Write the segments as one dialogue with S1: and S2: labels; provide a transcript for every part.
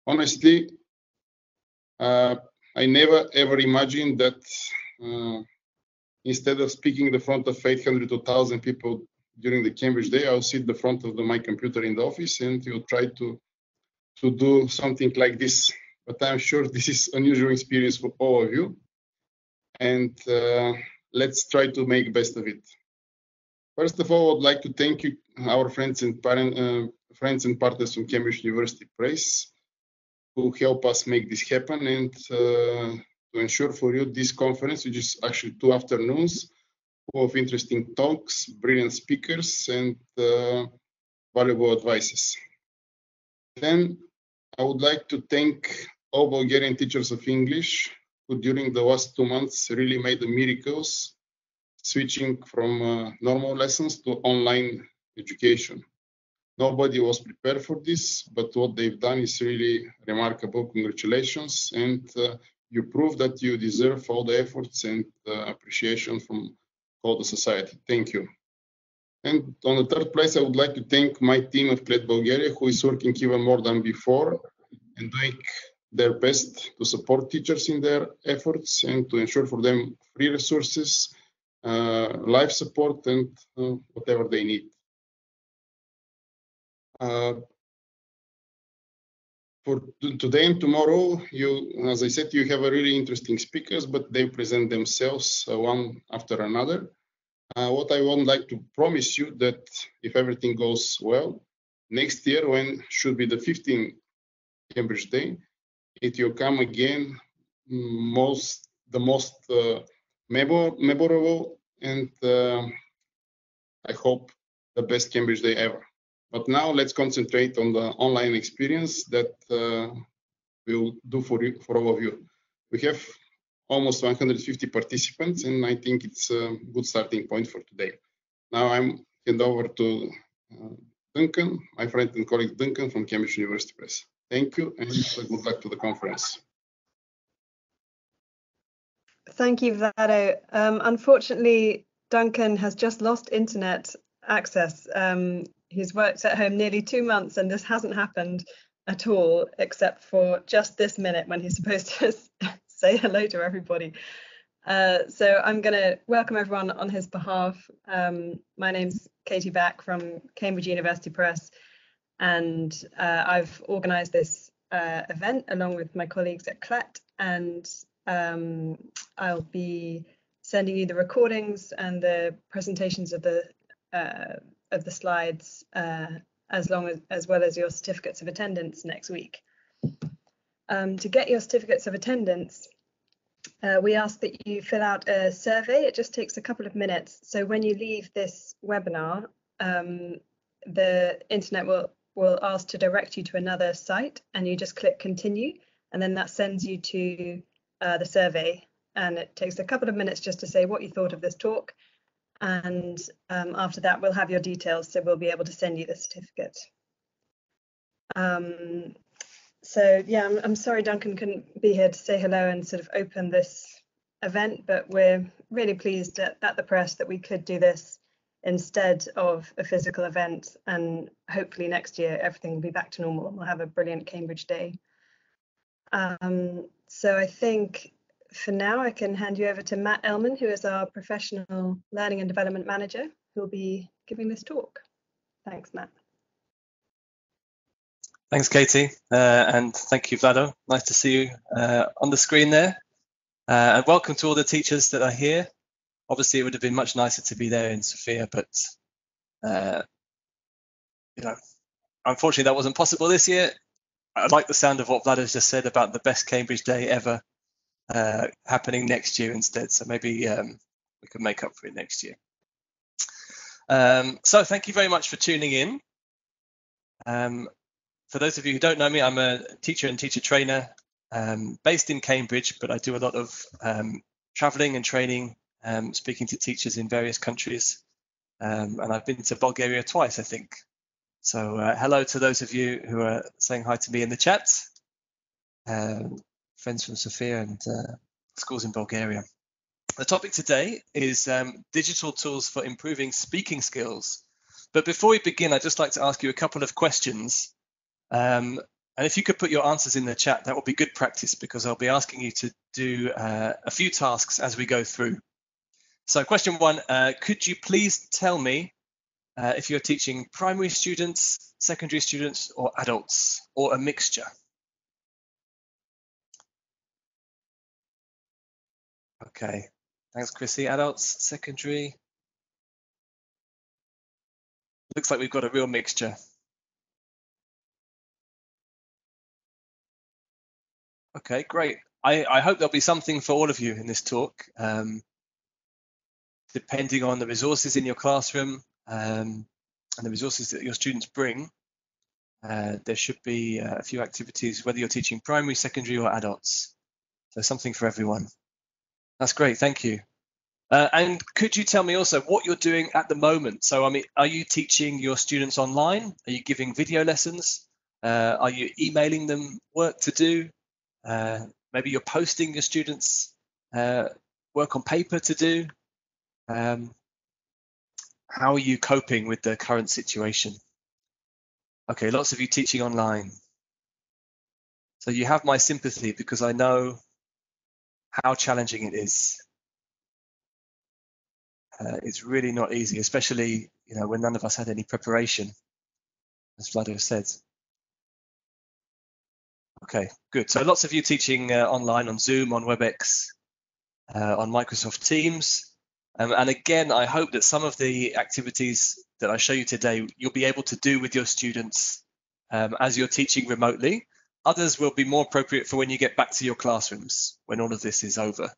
S1: honestly, I never ever imagined that instead of speaking in the front of 800 to 1,000 people during the Cambridge Day, I'll sit in the front of my computer in the office and you'll try to do something like this. But I'm sure this is an unusual experience for all of you. And let's try to make best of it. First of all, I'd like to thank you, our friends and partners from Cambridge University Press, who help us make this happen and to ensure for you this conference, which is actually 2 afternoons full of interesting talks, brilliant speakers, and valuable advices. Then I would like to thank all Bulgarian teachers of English who during the last 2 months really made the miracles, switching from normal lessons to online education. Nobody was prepared for this, but what they've done is really remarkable. Congratulations. And you prove that you deserve all the efforts and appreciation from all the society. Thank you. And on the 3rd place, I would like to thank my team of CLET Bulgaria, who is working even more than before and doing their best to support teachers in their efforts and to ensure for them free resources, life support, and whatever they need. For today and tomorrow, as I said, you have a really interesting speakers, but they present themselves one after another. What I would like to promise you that if everything goes well, next year, when should be the 15th Cambridge Day, it will come again the most memorable and I hope the best Cambridge Day ever. But now let's concentrate on the online experience that we'll do for all of you. We have almost 150 participants, and I think it's a good starting point for today. Now I'm hand over to Duncan, my friend and colleague Duncan from Cambridge University Press. Thank you, and good luck to the conference.
S2: Thank you, Vlado. Unfortunately, Duncan has just lost internet access. He's worked at home nearly 2 months, and this hasn't happened at all, except for just this minute when he's supposed to say hello to everybody. So I'm going to welcome everyone on his behalf. My name's Katie Back from Cambridge University Press, and I've organised this event along with my colleagues at CLET, and I'll be sending you the recordings and the presentations of the slides as well as your certificates of attendance next week. To get your certificates of attendance, we ask that you fill out a survey. It just takes a couple of minutes. So when you leave this webinar, the internet will ask to direct you to another site, and you just click continue, and then that sends you to the survey. And it takes a couple of minutes just to say what you thought of this talk. And after that, we'll have your details, so we'll be able to send you the certificate. So yeah, I'm sorry Duncan couldn't be here to say hello and sort of open this event, but we're really pleased at the press that we could do this instead of a physical event, and hopefully next year everything will be back to normal and we'll have a brilliant Cambridge Day. So I think for now I can hand you over to Matt Ellman, who is our Professional Learning and Development Manager, who will be giving this talk. Thanks, Matt.
S3: Thanks, Katie, and thank you, Vlado. Nice to see you on the screen there. And welcome to all the teachers that are here. Obviously, it would have been much nicer to be there in Sofia, but you know, unfortunately, that wasn't possible this year. I like the sound of what Vlado's just said about the best Cambridge Day ever happening next year instead. So maybe we can make up for it next year. So thank you very much for tuning in. For those of you who don't know me, I'm a teacher and teacher trainer based in Cambridge, but I do a lot of traveling and training, speaking to teachers in various countries. And I've been to Bulgaria twice, I think. So hello to those of you who are saying hi to me in the chat, friends from Sofia and schools in Bulgaria. The topic today is digital tools for improving speaking skills. But before we begin, I'd just like to ask you a couple of questions. And if you could put your answers in the chat, that would be good practice, because I'll be asking you to do a few tasks as we go through. So question 1, could you please tell me if you're teaching primary students, secondary students, or adults, or a mixture? Okay, thanks, Chrissy. Adults, secondary. Looks like we've got a real mixture. Okay, great. I hope there'll be something for all of you in this talk, depending on the resources in your classroom and the resources that your students bring. There should be a few activities, whether you're teaching primary, secondary, or adults. So something for everyone. That's great, thank you. And could you tell me also what you're doing at the moment? So, I mean, are you teaching your students online? Are you giving video lessons? Are you emailing them work to do? Maybe you're posting your students work on paper to do. How are you coping with the current situation? Okay, lots of you teaching online. So you have my sympathy, because I know how challenging it is. It's really not easy, especially when none of us had any preparation, as Vlado said. Okay, good. So lots of you teaching online on Zoom, on WebEx, on Microsoft Teams. And again, I hope that some of the activities that I show you today, you'll be able to do with your students as you're teaching remotely. Others will be more appropriate for when you get back to your classrooms, when all of this is over.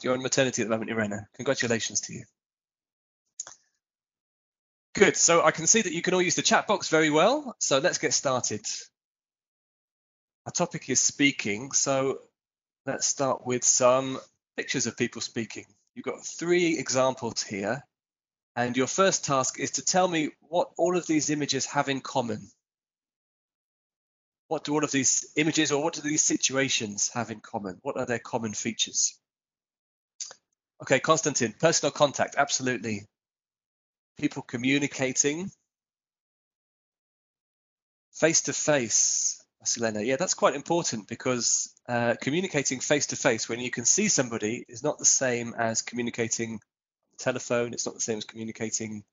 S3: You're on maternity at the moment, Irena. Congratulations to you. Good, so I can see that you can all use the chat box very well. So let's get started. Our topic is speaking. So let's start with some pictures of people speaking. You've got 3 examples here. And your first task is to tell me what all of these images have in common. What do all of these images, or what do these situations have in common? What are their common features? Okay, Konstantin, personal contact, absolutely. People communicating. Face-to-face, Selena. Yeah, that's quite important, because communicating face-to-face when you can see somebody is not the same as communicating on the telephone. It's not the same as communicating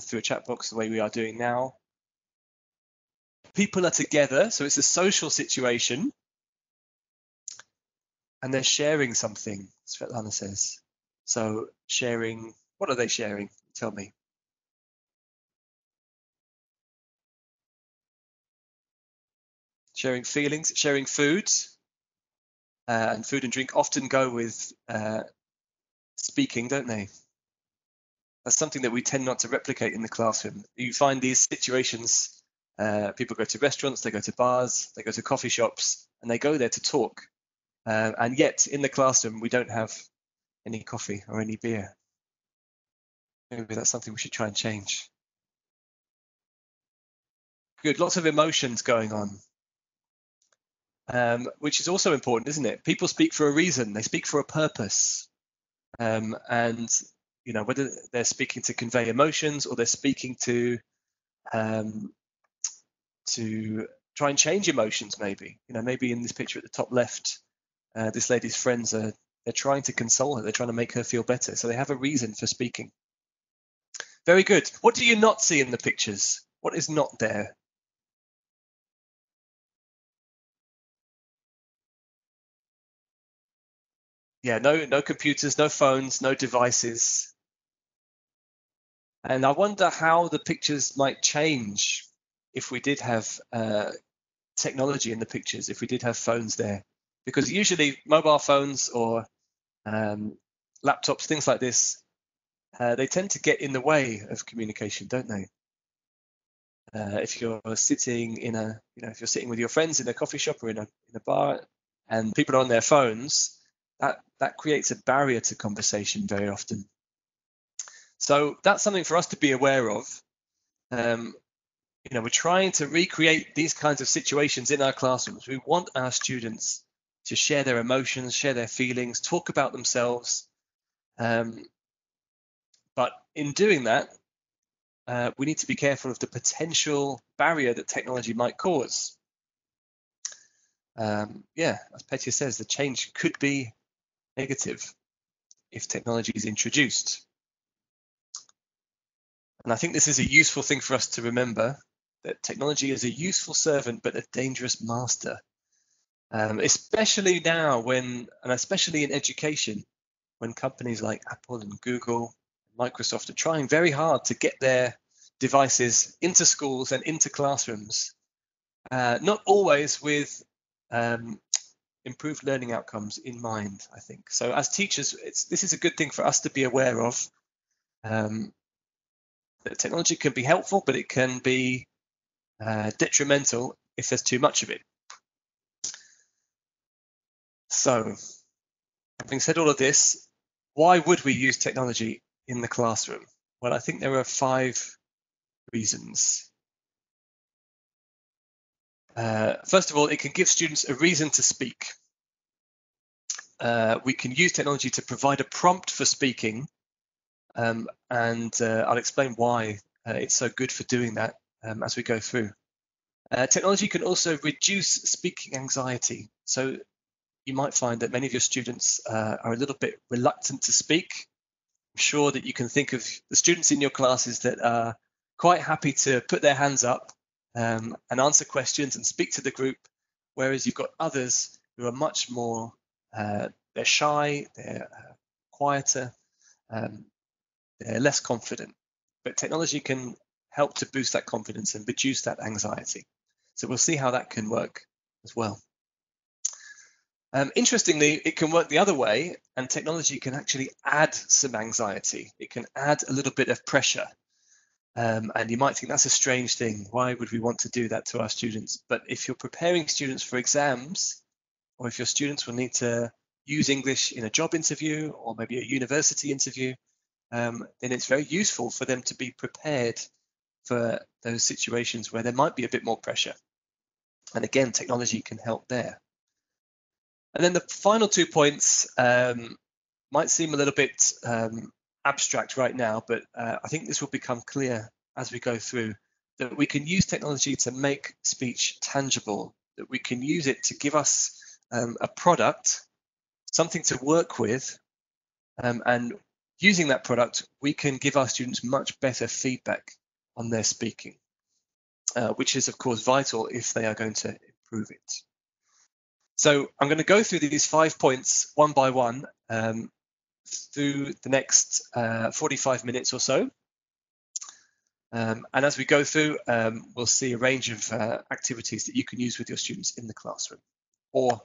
S3: through a chat box the way we are doing now. People are together, so it's a social situation. And they're sharing something, Svetlana says. So sharing, what are they sharing? Tell me. Sharing feelings, sharing food. And food and drink often go with speaking, don't they? That's something that we tend not to replicate in the classroom. You find these situations, people go to restaurants, they go to bars, they go to coffee shops, and they go there to talk. And yet in the classroom, we don't have any coffee or any beer. Maybe that's something we should try and change. Good, lots of emotions going on, which is also important, isn't it? People speak for a reason. They speak for a purpose. And, whether they're speaking to convey emotions, or they're speaking to try and change emotions, maybe. Maybe in this picture at the top left, this lady's friends they're trying to console her. They're trying to make her feel better. So they have a reason for speaking. Very good. What do you not see in the pictures? What is not there? Yeah, no computers, no phones, no devices. And I wonder how the pictures might change if we did have technology in the pictures, if we did have phones there. Because usually mobile phones or laptops, things like this, they tend to get in the way of communication, don't they? If you're sitting if you're sitting with your friends in a coffee shop or in a bar, and people are on their phones, that creates a barrier to conversation very often. So that's something for us to be aware of. We're trying to recreate these kinds of situations in our classrooms. We want our students to share their emotions, share their feelings, talk about themselves. But in doing that, we need to be careful of the potential barrier that technology might cause. As Petya says, the change could be negative if technology is introduced. And I think this is a useful thing for us to remember, that technology is a useful servant but a dangerous master. Especially now and especially in education, when companies like Apple and Google, Microsoft are trying very hard to get their devices into schools and into classrooms, not always with improved learning outcomes in mind, I think. So as teachers, this is a good thing for us to be aware of. That technology can be helpful, but it can be detrimental if there's too much of it. So, having said all of this, why would we use technology in the classroom? Well, I think there are 5 reasons. First of all, it can give students a reason to speak. We can use technology to provide a prompt for speaking, and I'll explain why it's so good for doing that as we go through. Technology can also reduce speaking anxiety. So you might find that many of your students are a little bit reluctant to speak. I'm sure that you can think of the students in your classes that are quite happy to put their hands up and answer questions and speak to the group, whereas you've got others who are much more, they're shy, they're quieter, they're less confident. But technology can help to boost that confidence and reduce that anxiety. So we'll see how that can work as well. Interestingly, it can work the other way, and technology can actually add some anxiety. It can add a little bit of pressure. And you might think that's a strange thing. Why would we want to do that to our students? But if you're preparing students for exams, or if your students will need to use English in a job interview or maybe a university interview, then it's very useful for them to be prepared for those situations where there might be a bit more pressure. And again, technology can help there. And then the final 2 points might seem a little bit abstract right now, but I think this will become clear as we go through, that we can use technology to make speech tangible, that we can use it to give us a product, something to work with, and using that product, we can give our students much better feedback on their speaking, which is of course vital if they are going to improve it. So I'm going to go through these 5 points one by one through the next 45 minutes or so. And as we go through, we'll see a range of activities that you can use with your students in the classroom or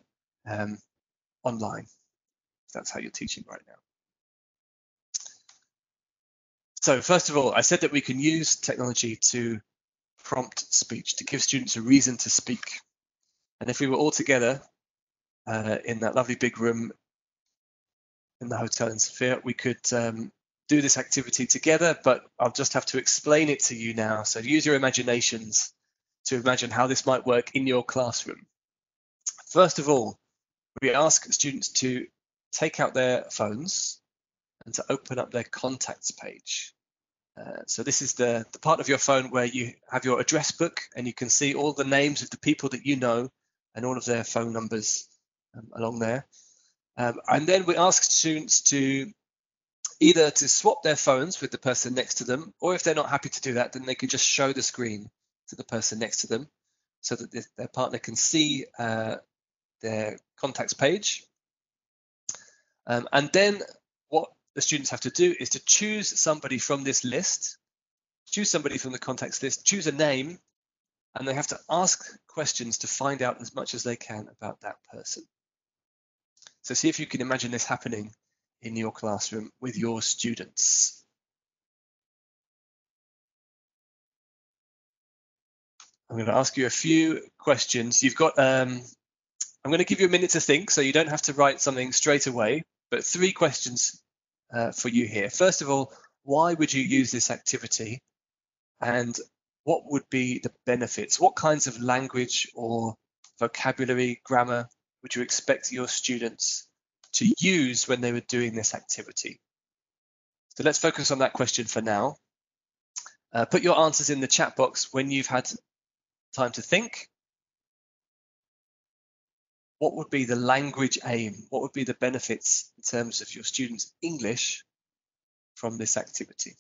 S3: online, if that's how you're teaching right now. So first of all, I said that we can use technology to prompt speech, to give students a reason to speak. And if we were all together in that lovely big room in the hotel in Sofia, we could do this activity together, but I'll just have to explain it to you now. So use your imaginations to imagine how this might work in your classroom. First of all, we ask students to take out their phones and to open up their contacts page. So this is the part of your phone where you have your address book and you can see all the names of the people that you know and all of their phone numbers along there. And then we ask students to either to swap their phones with the person next to them, or if they're not happy to do that, then they can just show the screen to the person next to them so that their partner can see their contacts page. And then what the students have to do is to choose somebody from this list, choose somebody from the contacts list, choose a name, and they have to ask questions to find out as much as they can about that person. So see if you can imagine this happening in your classroom with your students. I'm going to ask you a few questions. You've got, I'm going to give you a minute to think, so you don't have to write something straight away, but 3 questions for you here. First of all, why would you use this activity? And what would be the benefits? What kinds of language or vocabulary, grammar would you expect your students to use when they were doing this activity? So let's focus on that question for now. Put your answers in the chat box when you've had time to think. What would be the language aim? What would be the benefits in terms of your students' English from this activity?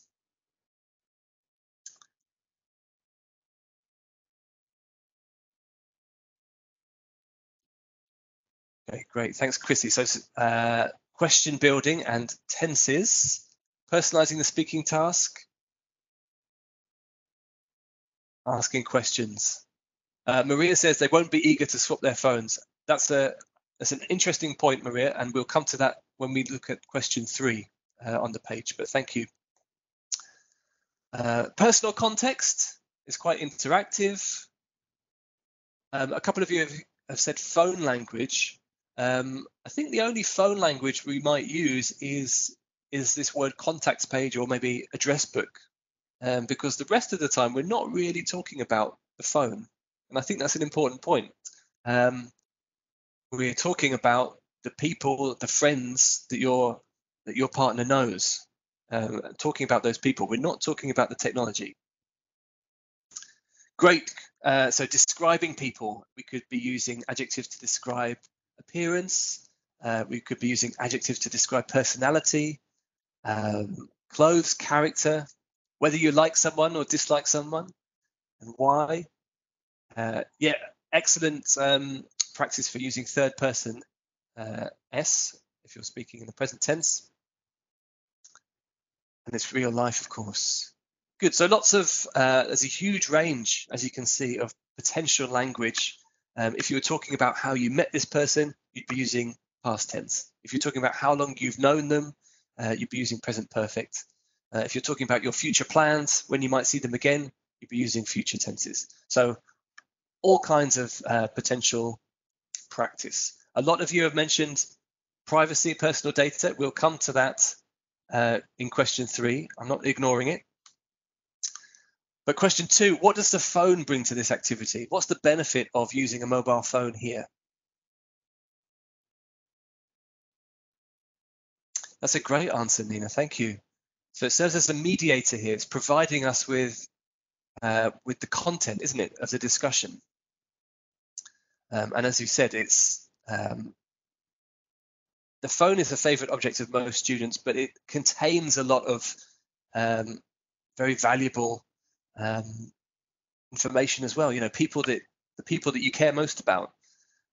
S3: Okay, great. Thanks, Chrissy. So question building and tenses, personalizing the speaking task, asking questions. Maria says they won't be eager to swap their phones. That's an interesting point, Maria, and we'll come to that when we look at question 3 on the page, but thank you. Personal context is quite interactive. A couple of you have said phone language. I think the only phone language we might use is this word contacts page or maybe address book, because the rest of the time we're not really talking about the phone. And I think that's an important point. We're talking about the people, the friends that your partner knows. Talking about those people. We're not talking about the technology. Great. So describing people, we could be using adjectives to describe appearance. We could be using adjectives to describe personality, clothes, character, whether you like someone or dislike someone, and why. Yeah, excellent practice for using third person S if you're speaking in the present tense. And it's real life, of course. Good. So lots of, there's a huge range, as you can see, of potential language. If you were talking about how you met this person, you'd be using past tense. If you're talking about how long you've known them, you'd be using present perfect. If you're talking about your future plans, when you might see them again, you'd be using future tenses. So all kinds of potential practice. A lot of you have mentioned privacy, personal data. We'll come to that in question 3. I'm not ignoring it. But question 2, what does the phone bring to this activity? What's the benefit of using a mobile phone here? That's a great answer, Nina. Thank you. So it serves as a mediator here. It's providing us with the content, isn't it, of the discussion. And as you said, it's the phone is a favorite object of most students, but it contains a lot of very valuable information as well. You know, the people that you care most about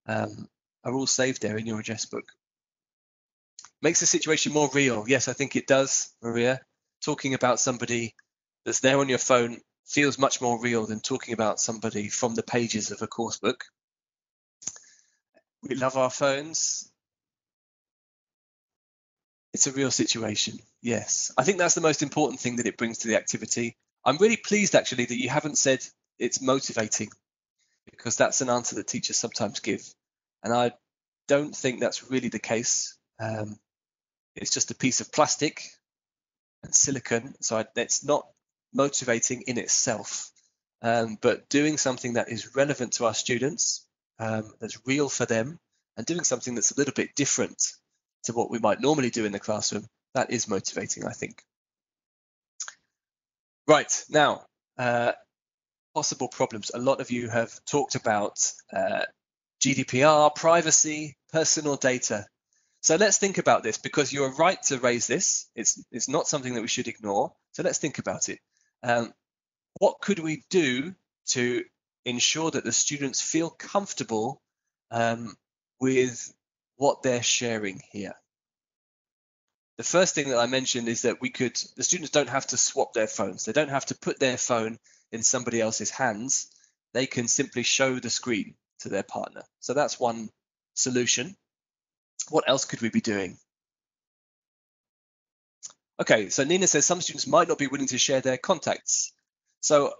S3: are all saved there in your address book. Makes the situation more real. Yes, I think it does, Maria. Talking about somebody that's there on your phone feels much more real than talking about somebody from the pages of a course book. We love our phones. It's a real situation. Yes, I think that's the most important thing that it brings to the activity. I'm really pleased actually that you haven't said it's motivating, because that's an answer that teachers sometimes give. And I don't think that's really the case. It's just a piece of plastic and silicon, so it's not motivating in itself. But doing something that is relevant to our students, that's real for them, and doing something that's a little bit different to what we might normally do in the classroom, that is motivating, I think. Right, now, possible problems. A lot of you have talked about GDPR, privacy, personal data. So let's think about this, because you're right to raise this. It's not something that we should ignore. So let's think about it. What could we do to ensure that the students feel comfortable with what they're sharing here? The first thing that I mentioned is that the students don't have to swap their phones. They don't have to put their phone in somebody else's hands. They can simply show the screen to their partner. So that's one solution. What else could we be doing? Okay, so Nina says some students might not be willing to share their contacts. So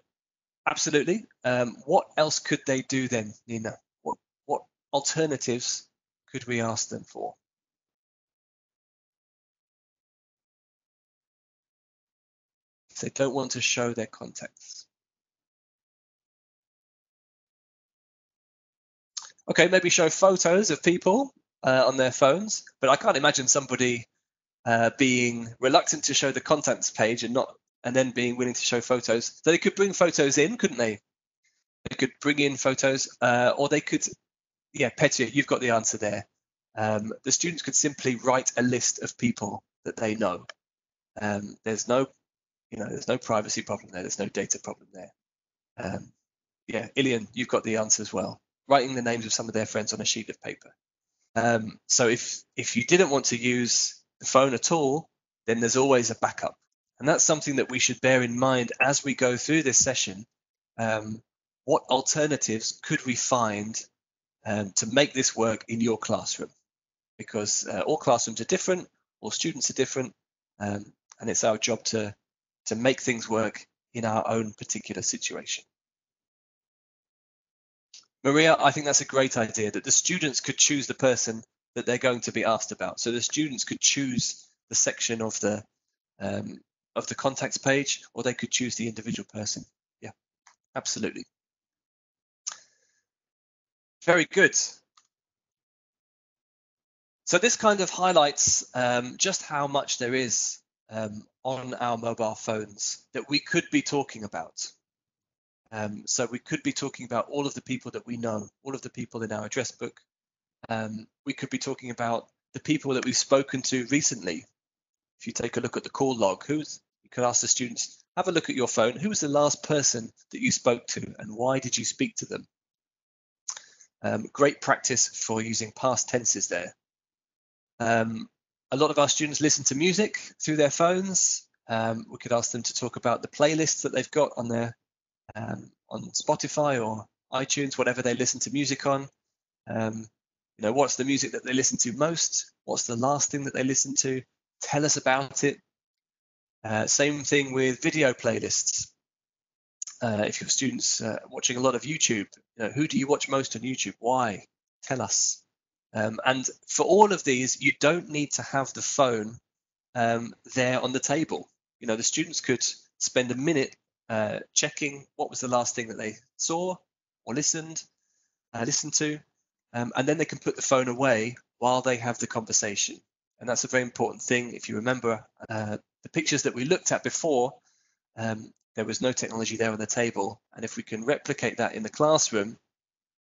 S3: absolutely. What else could they do then, Nina? What alternatives could we ask them for? If they don't want to show their contacts. Okay, maybe show photos of people on their phones, but I can't imagine somebody being reluctant to show the contacts page and not and then being willing to show photos. So they could bring photos in, couldn't they? They could bring in photos, or they could, yeah, Petya, you've got the answer there. The students could simply write a list of people that they know. There's no privacy problem there. There's no data problem there. Yeah, Ilian, you've got the answer as well. Writing the names of some of their friends on a sheet of paper. So if you didn't want to use the phone at all, then there's always a backup. And that's something that we should bear in mind as we go through this session. What alternatives could we find to make this work in your classroom? Because all classrooms are different, all students are different, and it's our job to make things work in our own particular situation. Maria, I think that's a great idea, that the students could choose the person that they're going to be asked about. So the students could choose the section of the contacts page, or they could choose the individual person. Yeah, absolutely. Very good. So this kind of highlights just how much there is on our mobile phones that we could be talking about. So we could be talking about all of the people that we know, all of the people in our address book. We could be talking about the people that we've spoken to recently. If you take a look at the call log, you could ask the students, have a look at your phone. Who was the last person that you spoke to, and why did you speak to them? Great practice for using past tenses there. A lot of our students listen to music through their phones. We could ask them to talk about the playlists that they've got on their on Spotify or iTunes, whatever they listen to music on. What's the music that they listen to most? What's the last thing that they listened to? Tell us about it. Same thing with video playlists. If your students watching a lot of YouTube, who do you watch most on YouTube? Why? Tell us. And for all of these, you don't need to have the phone there on the table. The students could spend a minute checking what was the last thing that they saw or listened to, and then they can put the phone away while they have the conversation. And that's a very important thing. If you remember the pictures that we looked at before, there was no technology there on the table. And if we can replicate that in the classroom,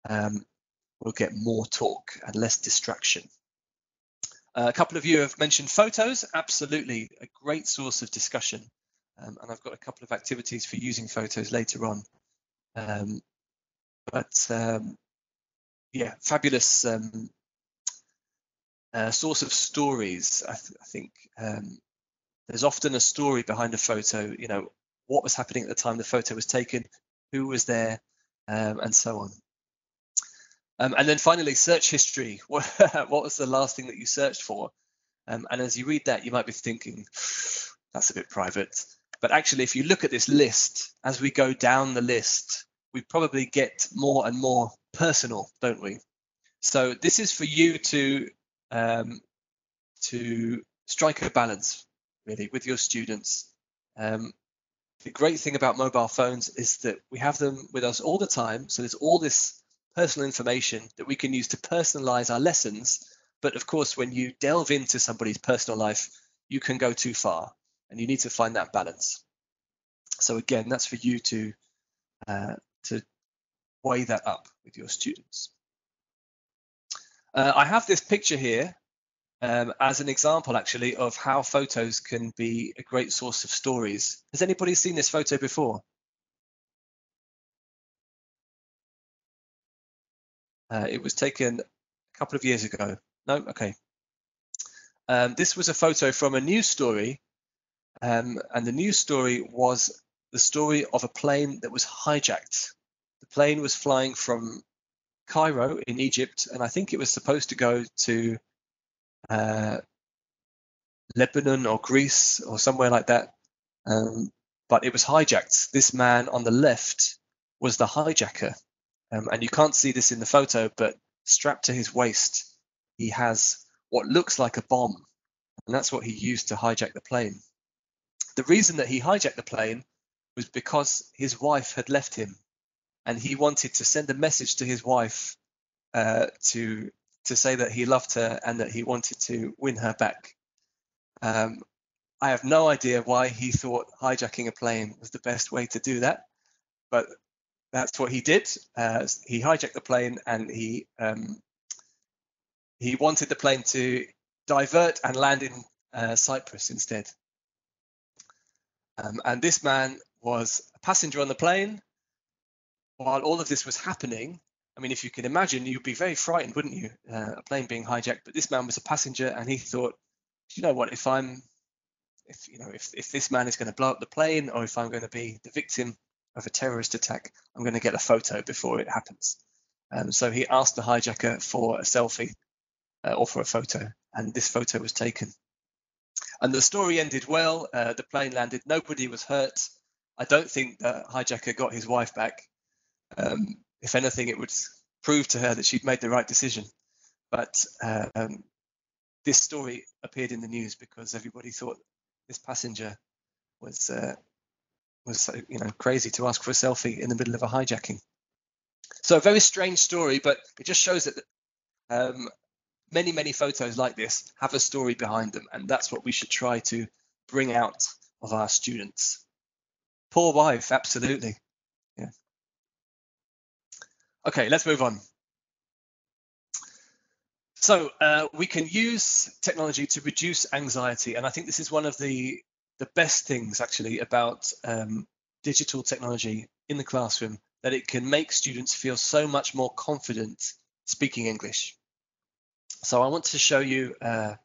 S3: we'll get more talk and less distraction. A couple of you have mentioned photos. Absolutely, a great source of discussion. And I've got a couple of activities for using photos later on. Yeah, fabulous source of stories. I think there's often a story behind a photo. What was happening at the time the photo was taken, who was there, and so on. And then finally, search history. What was the last thing that you searched for? And as you read that, you might be thinking, that's a bit private. But actually, if you look at this list, as we go down the list, we probably get more and more personal, don't we? So this is for you to strike a balance, really, with your students. The great thing about mobile phones is that we have them with us all the time. So there's all this personal information that we can use to personalize our lessons. But of course, when you delve into somebody's personal life, you can go too far, and you need to find that balance. So again, that's for you to weigh that up with your students. I have this picture here as an example, actually, of how photos can be a great source of stories. Has anybody seen this photo before? It was taken a couple of years ago. No? Okay. This was a photo from a news story, and the news story was the story of a plane that was hijacked. The plane was flying from Cairo in Egypt, and I think it was supposed to go to Lebanon or Greece or somewhere like that, but it was hijacked. This man on the left was the hijacker, and you can't see this in the photo, but strapped to his waist, he has what looks like a bomb, and that's what he used to hijack the plane. The reason that he hijacked the plane was because his wife had left him, and he wanted to send a message to his wife to say that he loved her and that he wanted to win her back. I have no idea why he thought hijacking a plane was the best way to do that, but that's what he did. He hijacked the plane, and he wanted the plane to divert and land in Cyprus instead. And this man was a passenger on the plane. While all of this was happening, I mean, if you can imagine, you'd be very frightened, wouldn't you? A plane being hijacked. But this man was a passenger, and he thought, you know what? If this man is going to blow up the plane, or if I'm going to be the victim of a terrorist attack, I'm going to get a photo before it happens. So he asked the hijacker for a selfie or for a photo, and this photo was taken. And the story ended well. The plane landed. Nobody was hurt. I don't think the hijacker got his wife back. If anything, it would prove to her that she'd made the right decision. But this story appeared in the news because everybody thought this passenger was crazy to ask for a selfie in the middle of a hijacking. So a very strange story, but it just shows that many photos like this have a story behind them, and that's what we should try to bring out of our students. Poor wife, absolutely. Yeah. Okay, let's move on. So we can use technology to reduce anxiety, and I think this is one of the best things actually about digital technology in the classroom, that it can make students feel so much more confident speaking English. So I want to show you a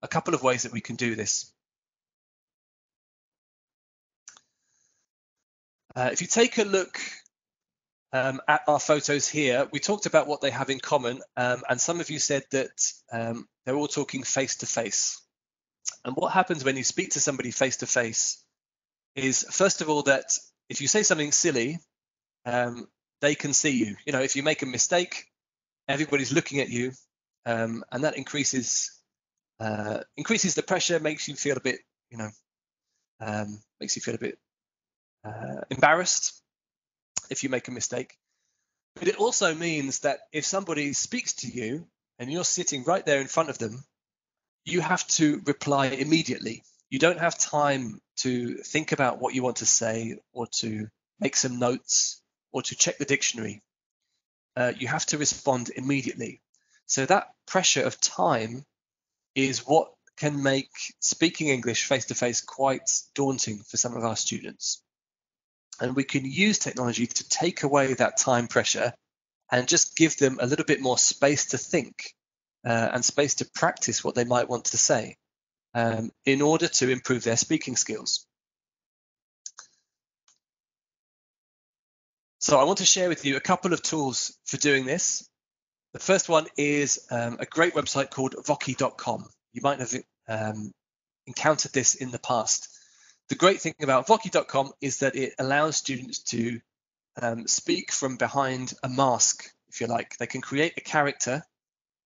S3: couple of ways that we can do this. If you take a look at our photos here, we talked about what they have in common, and some of you said that they're all talking face to face. And what happens when you speak to somebody face to face is, first of all, that if you say something silly, they can see you. You know, if you make a mistake, everybody's looking at you, and that increases the pressure, makes you feel a bit, embarrassed if you make a mistake. But it also means that if somebody speaks to you and you're sitting right there in front of them, you have to reply immediately. You don't have time to think about what you want to say, or to make some notes, or to check the dictionary. You have to respond immediately. So that pressure of time is what can make speaking English face-to-face quite daunting for some of our students. And we can use technology to take away that time pressure and just give them a little bit more space to think and space to practice what they might want to say in order to improve their speaking skills. So I want to share with you a couple of tools for doing this. The first one is a great website called Voki.com. You might have encountered this in the past. The great thing about Voki.com is that it allows students to speak from behind a mask, if you like. They can create a character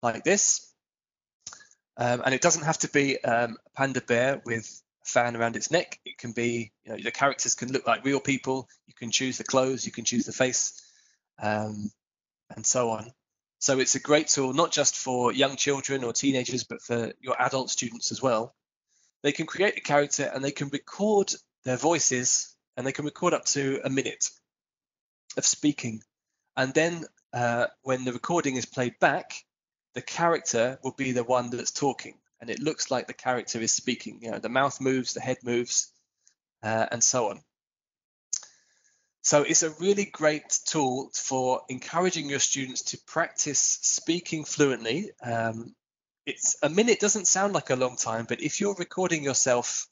S3: like this, and it doesn't have to be a panda bear with a fan around its neck. It can be, the characters can look like real people. You can choose the clothes, you can choose the face, and so on. So it's a great tool, not just for young children or teenagers, but for your adult students as well. They can create a character and they can record their voices, and they can record up to a minute of speaking. And then when the recording is played back, the character will be the one that's talking, and it looks like the character is speaking. The mouth moves, the head moves, and so on. So it's a really great tool for encouraging your students to practice speaking fluently. It's a minute doesn't sound like a long time, but if you're recording yourself,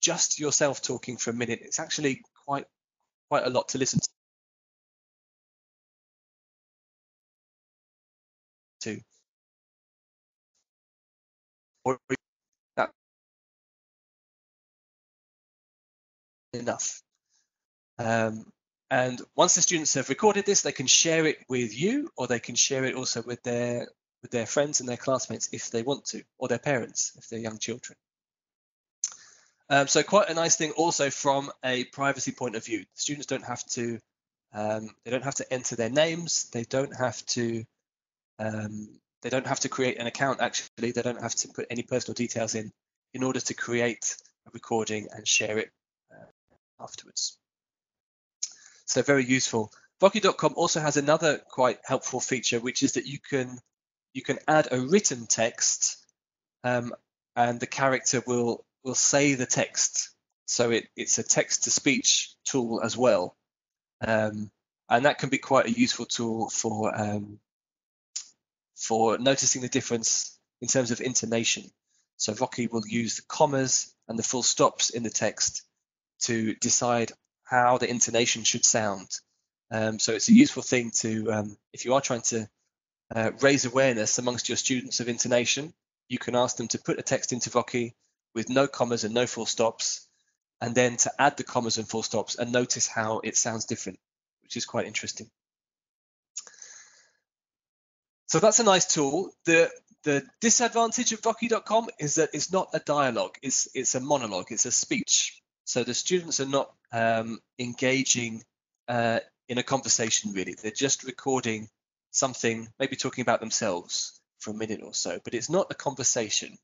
S3: just yourself talking for a minute, it's actually quite a lot to listen to. Or that's enough. And once the students have recorded this, they can share it with you, or they can share it also with their friends and their classmates if they want to, or their parents if they're young children. So quite a nice thing also from a privacy point of view. Students don't have to enter their names. They don't have to create an account. Actually, they don't have to put any personal details in. in order to create a recording and share it afterwards. So very useful. Voki.com also has another quite helpful feature, which is that you can add a written text, and the character will say the text. So it's a text-to-speech tool as well, and that can be quite a useful tool for noticing the difference in terms of intonation. So Voki will use the commas and the full stops in the text to decide how the intonation should sound. So it's a useful thing to, if you are trying to raise awareness amongst your students of intonation, you can ask them to put a text into Voki with no commas and no full stops, and then to add the commas and full stops and notice how it sounds different, which is quite interesting. So that's a nice tool. The disadvantage of Voki.com is that it's not a dialogue, it's a monologue, it's a speech. So the students are not engaging in a conversation really. They're just recording something, maybe talking about themselves for a minute or so, but it's not a conversation.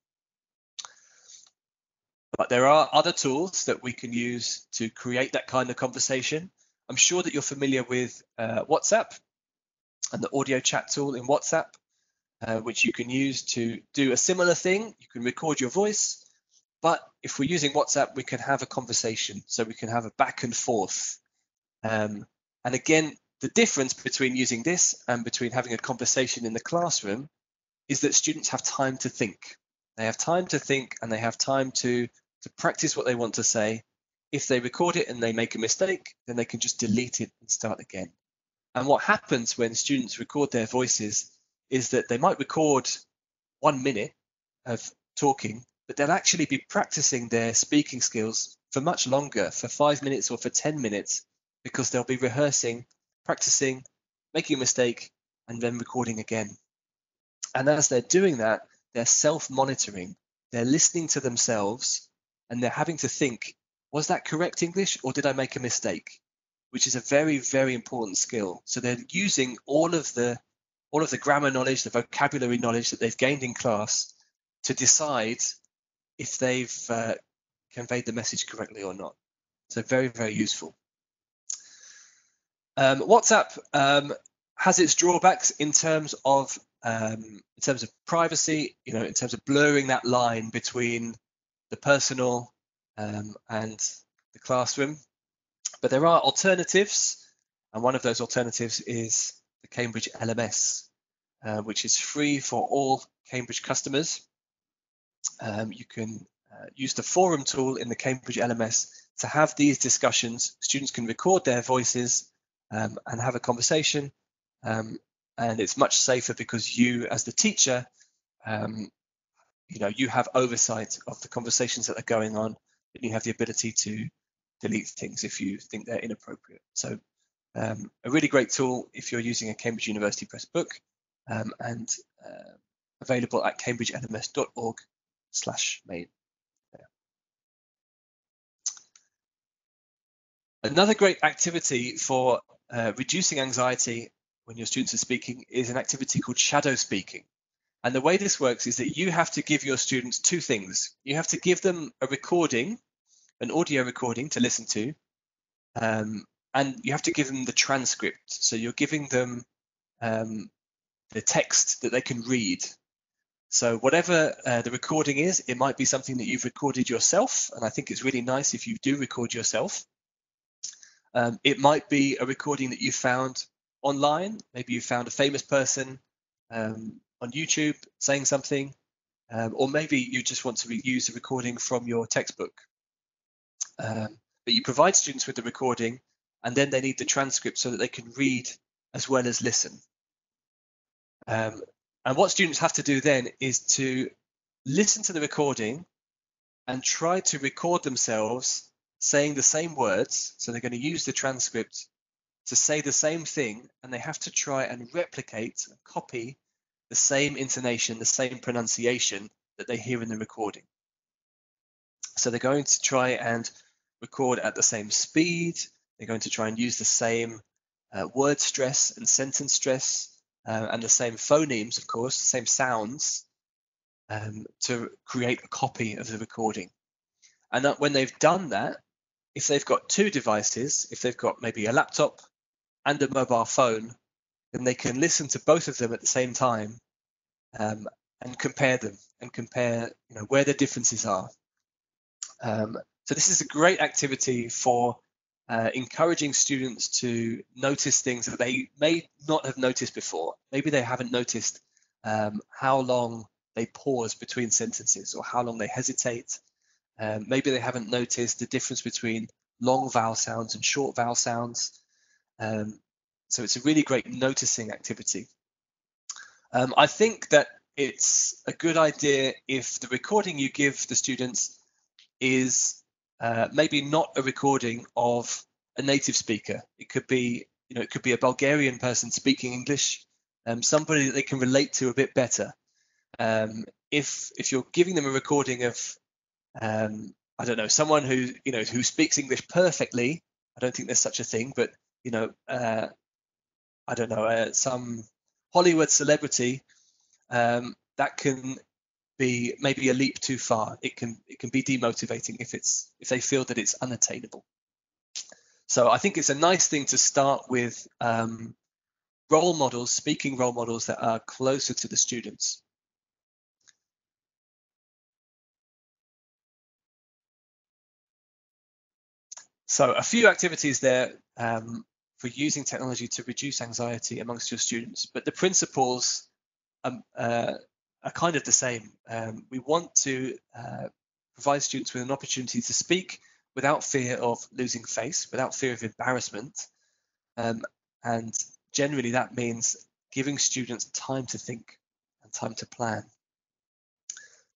S3: But there are other tools that we can use to create that kind of conversation. I'm sure that you're familiar with WhatsApp and the audio chat tool in WhatsApp, which you can use to do a similar thing. You can record your voice, but if we're using WhatsApp, we can have a conversation, so we can have a back and forth. And again, the difference between using this and between having a conversation in the classroom is that students have time to think. They have time to think, and they have time to practice what they want to say. If they record it and they make a mistake, then they can just delete it and start again. And what happens when students record their voices is that they might record 1 minute of talking, but they'll actually be practicing their speaking skills for much longer, for 5 minutes or for 10 minutes, because they'll be rehearsing, practicing, making a mistake, and then recording again. And as they're doing that, they're self-monitoring. They're listening to themselves, and they're having to think, was that correct English, or did I make a mistake? Which is a very, very important skill. So they're using all of the grammar knowledge, the vocabulary knowledge that they've gained in class to decide if they've conveyed the message correctly or not. So very, very useful. WhatsApp has its drawbacks in terms of privacy, in terms of blurring that line between the personal and the classroom. But there are alternatives, and one of those alternatives is the Cambridge LMS, which is free for all Cambridge customers. You can use the forum tool in the Cambridge LMS to have these discussions. Students can record their voices and have a conversation, and it's much safer because you, as the teacher, you have oversight of the conversations that are going on, and you have the ability to delete things if you think they're inappropriate. So a really great tool if you're using a Cambridge University Press book, and available at cambridgelms.org/main. Another great activity for reducing anxiety when your students are speaking is an activity called shadow speaking. And the way this works is that you have to give your students two things. You have to give them a recording, an audio recording to listen to, and you have to give them the transcript. So you're giving them the text that they can read. So whatever the recording is, it might be something that you've recorded yourself, and I think it's really nice if you do record yourself. It might be a recording that you found online. Maybe you found a famous person on YouTube saying something, or maybe you just want to use a recording from your textbook. But you provide students with the recording, and then they need the transcript so that they can read as well as listen. And what students have to do then is to listen to the recording and try to record themselves saying the same words. So they're going to use the transcript to say the same thing, and they have to try and replicate and copy the same intonation, the same pronunciation that they hear in the recording. So they're going to try and record at the same speed. They're going to try and use the same word stress and sentence stress, and the same phonemes, of course, the same sounds. to create a copy of the recording. And that when they've done that, if they've got two devices, if they've got maybe a laptop and a mobile phone, then they can listen to both of them at the same time, and compare them and compare where the differences are. So this is a great activity for encouraging students to notice things that they may not have noticed before. Maybe they haven't noticed how long they pause between sentences or how long they hesitate. Maybe they haven't noticed the difference between long vowel sounds and short vowel sounds. So it's a really great noticing activity. I think that it's a good idea if the recording you give the students is maybe not a recording of a native speaker. It could be, it could be a Bulgarian person speaking English, somebody that they can relate to a bit better. If you're giving them a recording of, I don't know, someone who speaks English perfectly, I don't think there's such a thing, but I don't know, some Hollywood celebrity, that can be maybe a leap too far. It can be demotivating if they feel that it's unattainable. So I think it's a nice thing to start with role models, speaking role models that are closer to the students. So a few activities there for using technology to reduce anxiety amongst your students, but the principles are kind of the same. We want to provide students with an opportunity to speak without fear of losing face, without fear of embarrassment. And generally that means giving students time to think and time to plan.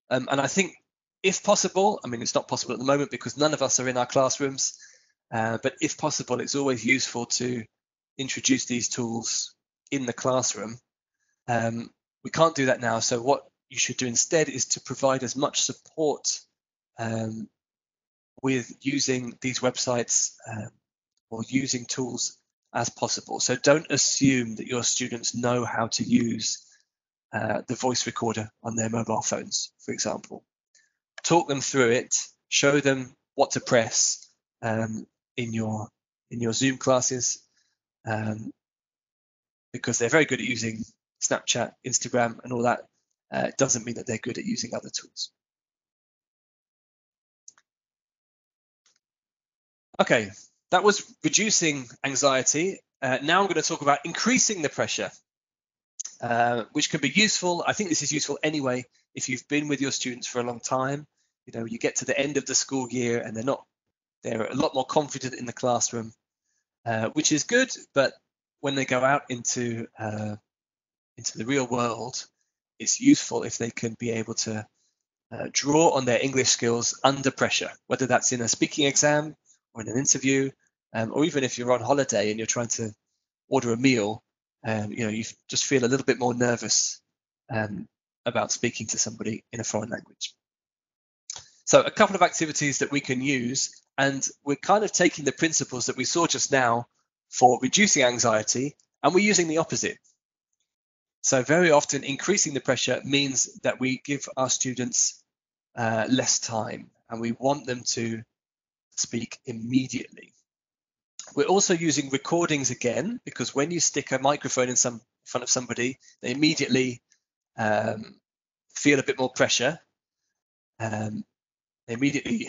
S3: And I think if possible, I mean, it's not possible at the moment because none of us are in our classrooms, but if possible, it's always useful to introduce these tools in the classroom. We can't do that now, so what you should do instead is to provide as much support with using these websites or using tools as possible. So don't assume that your students know how to use the voice recorder on their mobile phones, for example. Talk them through it, show them what to press in your Zoom classes, because they're very good at using Snapchat, Instagram, and all that. It doesn't mean that they're good at using other tools. Okay, that was reducing anxiety. Now I'm going to talk about increasing the pressure, which can be useful. I think this is useful anyway if you've been with your students for a long time. You get to the end of the school year and they're a lot more confident in the classroom, which is good. But when they go out into the real world, it's useful if they can be able to draw on their English skills under pressure, whether that's in a speaking exam or in an interview, or even if you're on holiday and you're trying to order a meal, you just feel a little bit more nervous about speaking to somebody in a foreign language. So a couple of activities that we can use, and we're kind of taking the principles that we saw just now for reducing anxiety, and we're using the opposite. So very often increasing the pressure means that we give our students less time, and we want them to speak immediately. We're also using recordings again, because when you stick a microphone in front of somebody, they immediately feel a bit more pressure. They immediately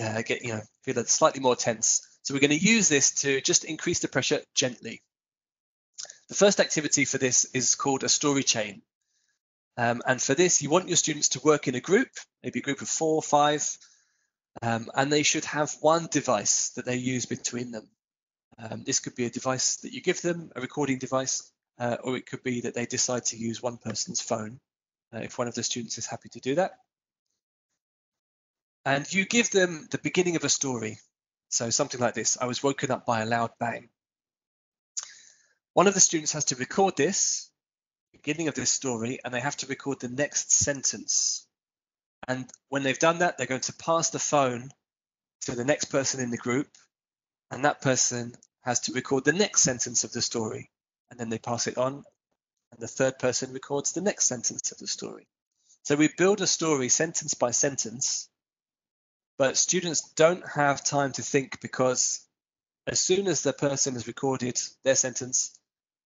S3: feel slightly more tense. So we're going to use this to just increase the pressure gently. The first activity for this is called a story chain. And for this, you want your students to work in a group, maybe a group of 4 or 5, and they should have one device that they use between them. This could be a device that you give them, a recording device, or it could be that they decide to use one person's phone, if one of the students is happy to do that. And you give them the beginning of a story. So something like this: I was woken up by a loud bang. One of the students has to record this, beginning of this story, and they have to record the next sentence. And when they've done that, they're going to pass the phone to the next person in the group, and that person has to record the next sentence of the story. And then they pass it on, and the third person records the next sentence of the story. So we build a story sentence by sentence, but students don't have time to think, because as soon as the person has recorded their sentence,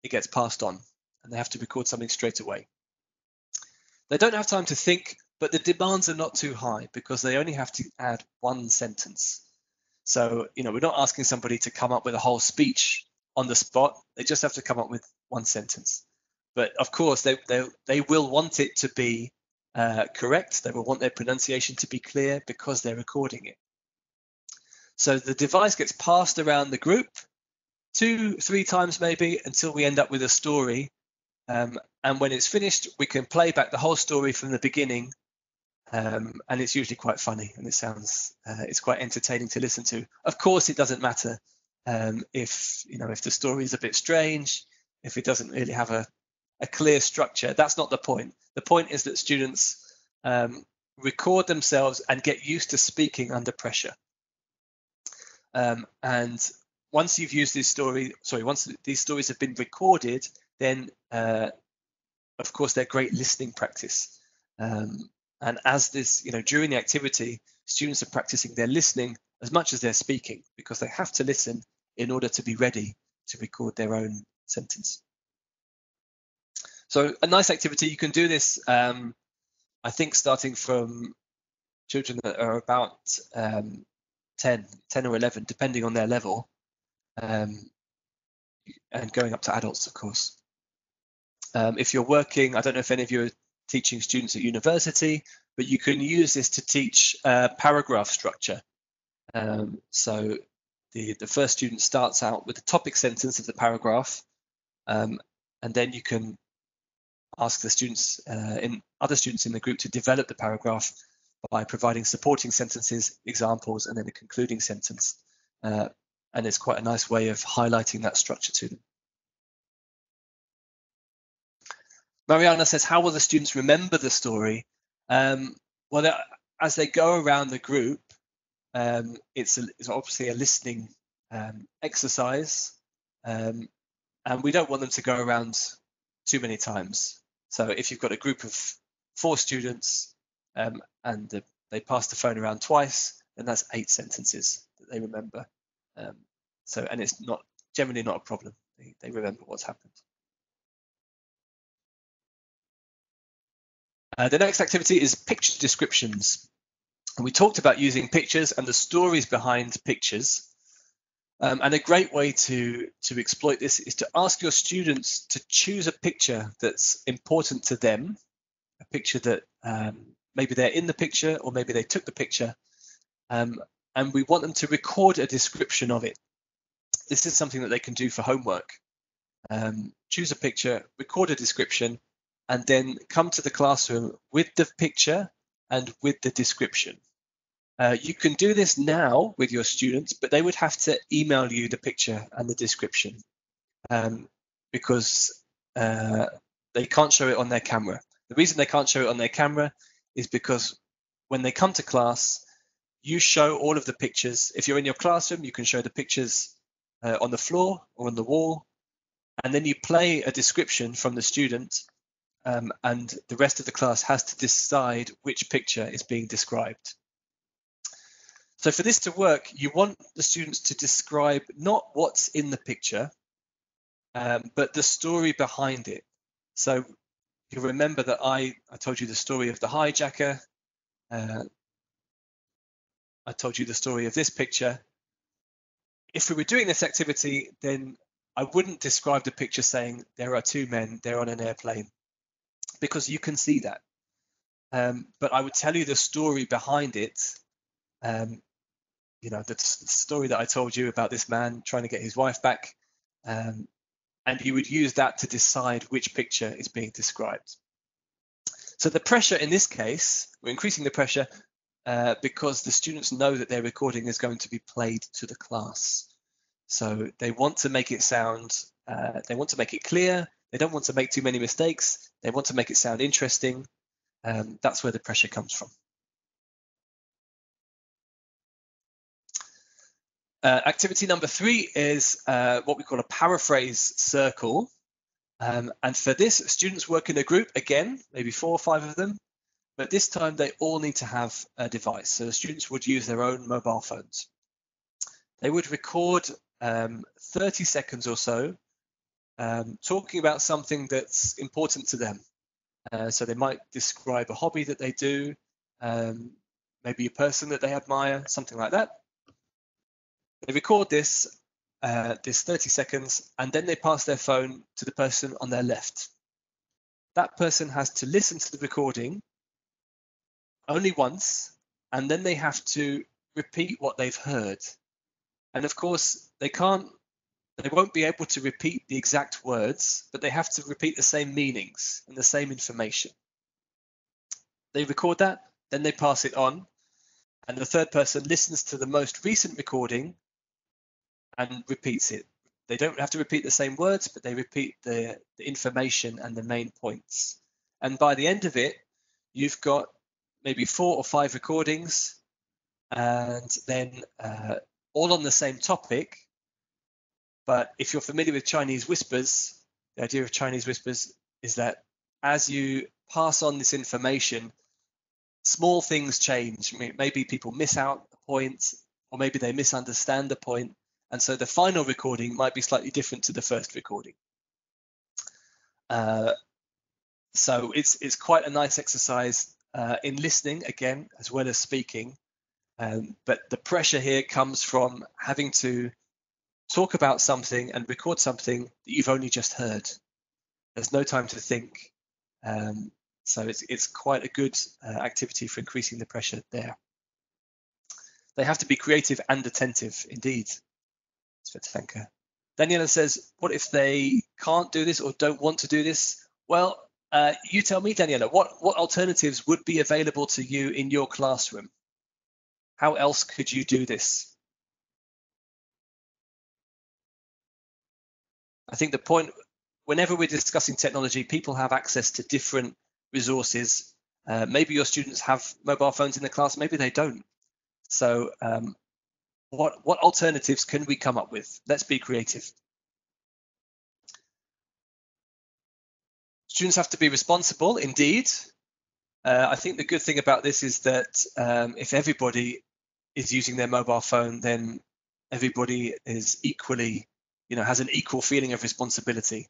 S3: it gets passed on and they have to record something straight away. They don't have time to think, but the demands are not too high because they only have to add one sentence. So, we're not asking somebody to come up with a whole speech on the spot. They just have to come up with one sentence. But of course, they will want it to be correct. They will want their pronunciation to be clear because they're recording it. So the device gets passed around the group 2-3 times maybe until we end up with a story. And when it's finished, we can play back the whole story from the beginning. And it's usually quite funny, and it's quite entertaining to listen to. Of course, it doesn't matter if the story is a bit strange, if it doesn't really have a clear structure. That's not the point. The point is that students record themselves and get used to speaking under pressure. And once you've used once these stories have been recorded, then of course they're great listening practice. And as this, during the activity, students are practicing their listening as much as they're speaking, because they have to listen in order to be ready to record their own sentence. So a nice activity, you can do this, I think, starting from children that are about 10 or 11, depending on their level, and going up to adults, of course. If you're working, I don't know if any of you are teaching students at university, but you can use this to teach paragraph structure. So the first student starts out with the topic sentence of the paragraph, and then you can ask the students, other students in the group, to develop the paragraph by providing supporting sentences, examples, and then a concluding sentence. And it's quite a nice way of highlighting that structure to them. Mariana says, how will the students remember the story? Well, as they go around the group, it's obviously a listening exercise, and we don't want them to go around too many times. So if you've got a group of 4 students and they pass the phone around twice, then that's 8 sentences that they remember. And it's generally not a problem. They remember what's happened. The next activity is picture descriptions. And we talked about using pictures and the stories behind pictures. And a great way to exploit this is to ask your students to choose a picture that's important to them, a picture that maybe they're in the picture, or maybe they took the picture, and we want them to record a description of it. This is something that they can do for homework. Choose a picture, record a description, and then come to the classroom with the picture and with the description. You can do this now with your students, but they would have to email you the picture and the description because they can't show it on their camera. The reason they can't show it on their camera is because when they come to class, you show all of the pictures. If you're in your classroom, you can show the pictures on the floor or on the wall, and then you play a description from the student, and the rest of the class has to decide which picture is being described. So for this to work, you want the students to describe not what's in the picture, but the story behind it. So you remember that I told you the story of the hijacker. I told you the story of this picture. If we were doing this activity, then I wouldn't describe the picture saying there are 2 men, they're on an airplane, because you can see that. But I would tell you the story behind it. The story that I told you about this man trying to get his wife back, and you would use that to decide which picture is being described. So the pressure in this case, we're increasing the pressure because the students know that their recording is going to be played to the class. So they want to make it sound, they want to make it clear. They don't want to make too many mistakes. They want to make it sound interesting. That's where the pressure comes from. Activity number 3 is what we call a paraphrase circle. And for this, students work in a group, again, maybe 4 or 5 of them. but this time they all need to have a device. So the students would use their own mobile phones. They would record 30 seconds or so talking about something that's important to them. So they might describe a hobby that they do, maybe a person that they admire, something like that. They record this 30 seconds, and then they pass their phone to the person on their left. That person has to listen to the recording only once, and then they have to repeat what they've heard. And of course, they won't be able to repeat the exact words, but they have to repeat the same meanings and the same information. They record that, then they pass it on, and the third person listens to the most recent recording and repeats it. They don't have to repeat the same words, but they repeat the information and the main points. And by the end of it, you've got maybe 4 or 5 recordings, and then all on the same topic. But if you're familiar with Chinese whispers, the idea of Chinese whispers is that as you pass on this information, small things change. Maybe people miss out a point, or maybe they misunderstand the point. And so the final recording might be slightly different to the first recording. So it's quite a nice exercise in listening, again, as well as speaking. But the pressure here comes from having to talk about something and record something that you've only just heard. There's no time to think. So it's quite a good activity for increasing the pressure there. They have to be creative and attentive, indeed. Svetanka. Daniela says, what if they can't do this or don't want to do this? Well, you tell me, Daniela, what alternatives would be available to you in your classroom? How else could you do this? I think the point, whenever we're discussing technology, people have access to different resources. Maybe your students have mobile phones in the class, maybe they don't. So what alternatives can we come up with? Let's be creative. Students have to be responsible, indeed. I think the good thing about this is that if everybody is using their mobile phone, then everybody is equally, has an equal feeling of responsibility.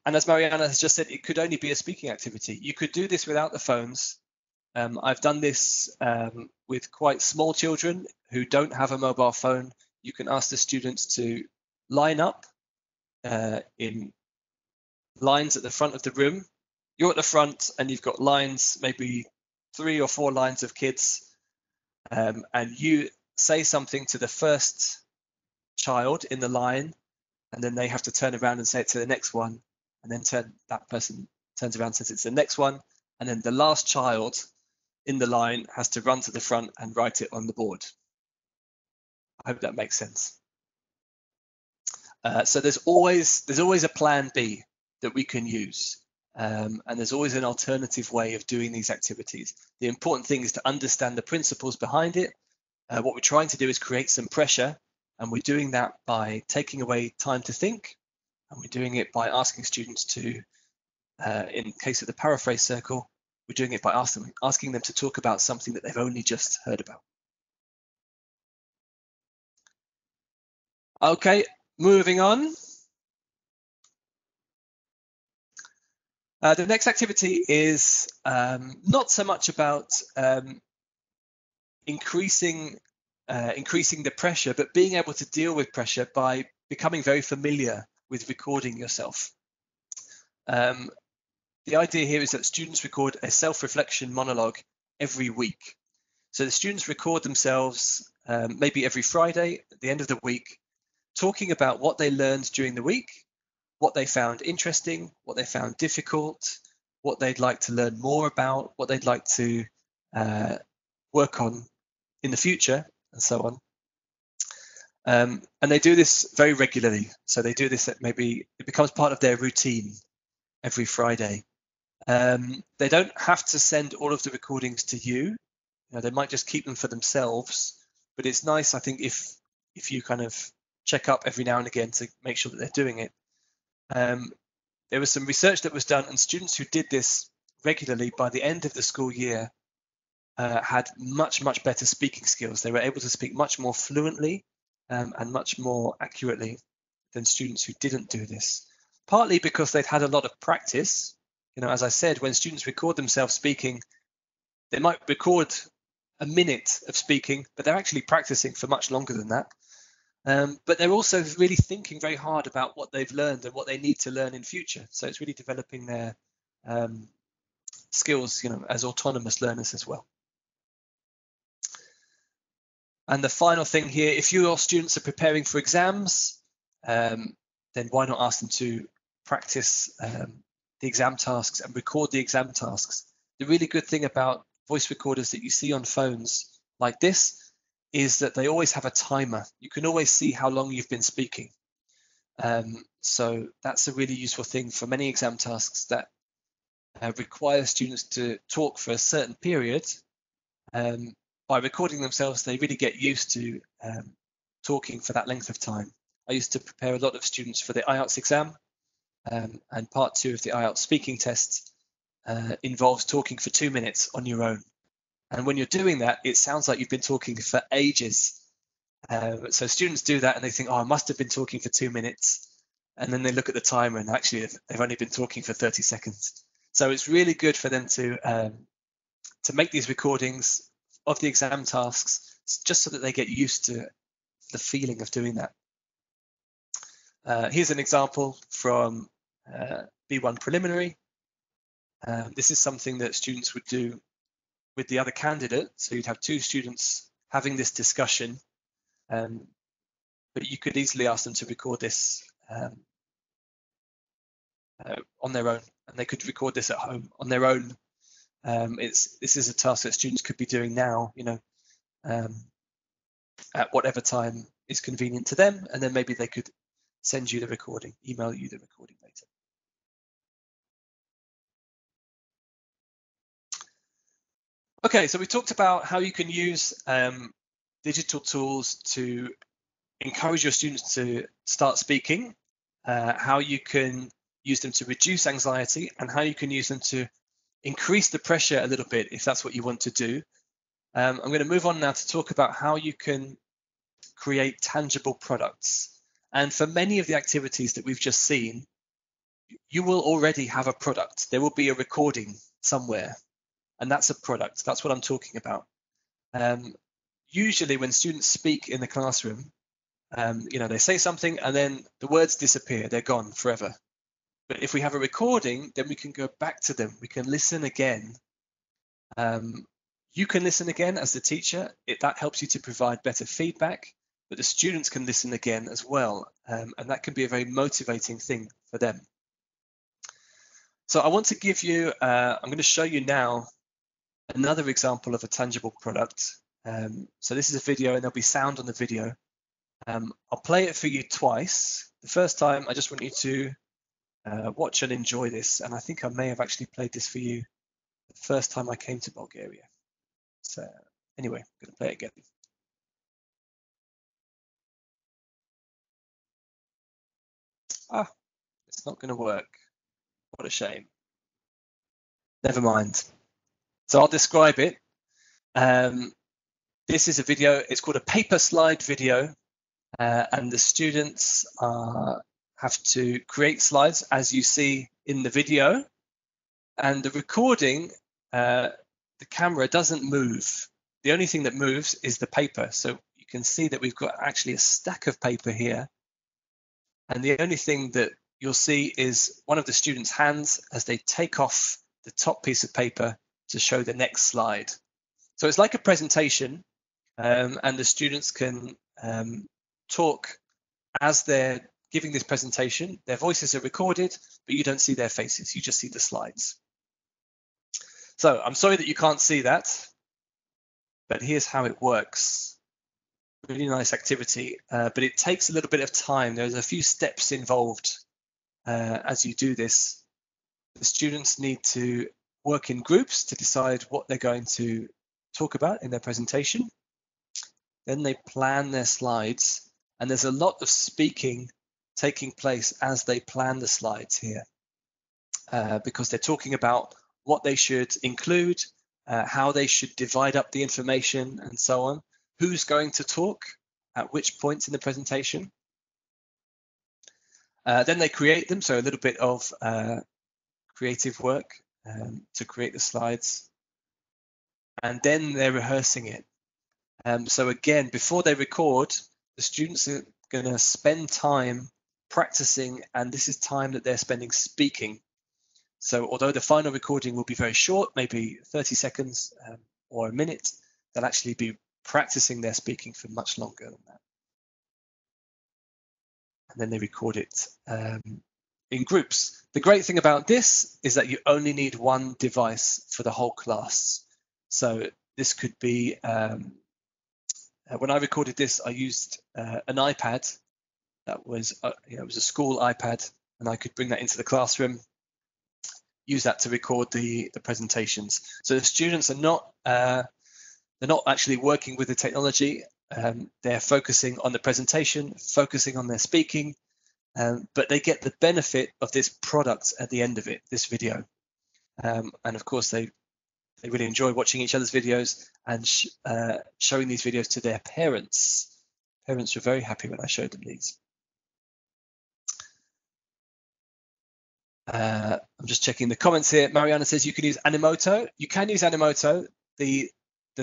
S3: And as Mariana has just said, it could only be a speaking activity. You could do this without the phones. I've done this with quite small children who don't have a mobile phone. You can ask the students to line up in lines at the front of the room. You're at the front and you've got lines, maybe 3 or 4 lines of kids, and you say something to the first child in the line, and then they have to turn around and say it to the next one, and then that person turns around and says it to the next one, and then the last child in the line has to run to the front and write it on the board. I hope that makes sense. So there's always a plan B that we can use, and there's always an alternative way of doing these activities. The important thing is to understand the principles behind it. What we're trying to do is create some pressure, and we're doing that by taking away time to think, and we're doing it by asking students to, in case of the paraphrase circle, we're doing it by asking them to talk about something that they've only just heard about. Okay, moving on. The next activity is not so much about increasing the pressure, but being able to deal with pressure by becoming very familiar with recording yourself. The idea here is that students record a self-reflection monologue every week. So the students record themselves maybe every Friday at the end of the week, talking about what they learned during the week, what they found interesting, what they found difficult, what they'd like to learn more about, what they'd like to work on in the future, and so on. And they do this very regularly. So they do this at maybe it becomes part of their routine every Friday. They don't have to send all of the recordings to you. They might just keep them for themselves. But it's nice, I think, if you kind of check up every now and again to make sure that they're doing it. There was some research that was done, and students who did this regularly by the end of the school year had much better speaking skills. They were able to speak much more fluently and much more accurately than students who didn't do this. Partly because they'd had a lot of practice. You know, as I said, when students record themselves speaking, they might record a minute of speaking, but they're actually practicing for much longer than that. But they're also really thinking very hard about what they've learned and what they need to learn in future. So it's really developing their skills, you know, as autonomous learners as well. And the final thing here, if your students are preparing for exams, then why not ask them to practice the exam tasks and record the exam tasks? The really good thing about voice recorders that you see on phones like this is that they always have a timer. You can always see how long you've been speaking. So that's a really useful thing for many exam tasks that require students to talk for a certain period. By recording themselves, they really get used to talking for that length of time. I used to prepare a lot of students for the IELTS exam, and part 2 of the IELTS speaking test involves talking for 2 minutes on your own. And when you're doing that, it sounds like you've been talking for ages. So students do that and they think, oh, I must have been talking for 2 minutes. And then they look at the timer and actually they've only been talking for 30 seconds. So it's really good for them to make these recordings of the exam tasks just so that they get used to the feeling of doing that. Here's an example from B1 preliminary. This is something that students would do with the other candidate. So you'd have 2 students having this discussion, but you could easily ask them to record this on their own, and they could record this at home on their own. This is a task that students could be doing now, you know, at whatever time is convenient to them, and then maybe they could send you the recording, email you the recording later. Okay, so we talked about how you can use digital tools to encourage your students to start speaking, how you can use them to reduce anxiety, and how you can use them to increase the pressure a little bit if that's what you want to do. I'm going to move on now to talk about how you can create tangible products. And for many of the activities that we've just seen, you will already have a product. There will be a recording somewhere, and that's a product. That's what I'm talking about. Usually when students speak in the classroom, you know, they say something and then the words disappear. They're gone forever. But if we have a recording, then we can go back to them. We can listen again. You can listen again as the teacher. That helps you to provide better feedback, but the students can listen again as well. And that can be a very motivating thing for them. So I want to give you, I'm going to show you now another example of a tangible product. So this is a video and there'll be sound on the video. I'll play it for you twice. The first time, I just want you to watch and enjoy this. And I think I may have actually played this for you the first time I came to Bulgaria. So anyway, I'm going to play it again. It's not going to work. What a shame. Never mind. So I'll describe it. This is a video. It's called a paper slide video. And the students have to create slides as you see in the video. And the recording, the camera doesn't move. The only thing that moves is the paper. So you can see that we've got actually a stack of paper here. And the only thing that you'll see is one of the students' hands as they take off the top piece of paper to show the next slide. So it's like a presentation, and the students can talk as they're giving this presentation. Their voices are recorded, but you don't see their faces. You just see the slides. So I'm sorry that you can't see that, but here's how it works. Really nice activity, but it takes a little bit of time. There's a few steps involved as you do this. The students need to work in groups to decide what they're going to talk about in their presentation. Then they plan their slides, and there's a lot of speaking taking place as they plan the slides here, because they're talking about what they should include, how they should divide up the information, and so on, who's going to talk at which points in the presentation. Then they create them, so a little bit of creative work to create the slides, and then they're rehearsing it. So again, before they record, the students are going to spend time practicing, and this is time that they're spending speaking. So although the final recording will be very short, maybe 30 seconds or a minute, they'll actually be practicing their speaking for much longer than that. And then they record it in groups. The great thing about this is that you only need one device for the whole class. So this could be, when I recorded this, I used an iPad. That was, it was a school iPad, and I could bring that into the classroom, use that to record the presentations. So the students are not, they're not actually working with the technology. They're focusing on the presentation, focusing on their speaking, but they get the benefit of this product at the end of it, this video. And of course, they really enjoy watching each other's videos and showing these videos to their parents. Parents were very happy when I showed them these. I'm just checking the comments here. Mariana says you can use Animoto. You can use Animoto. The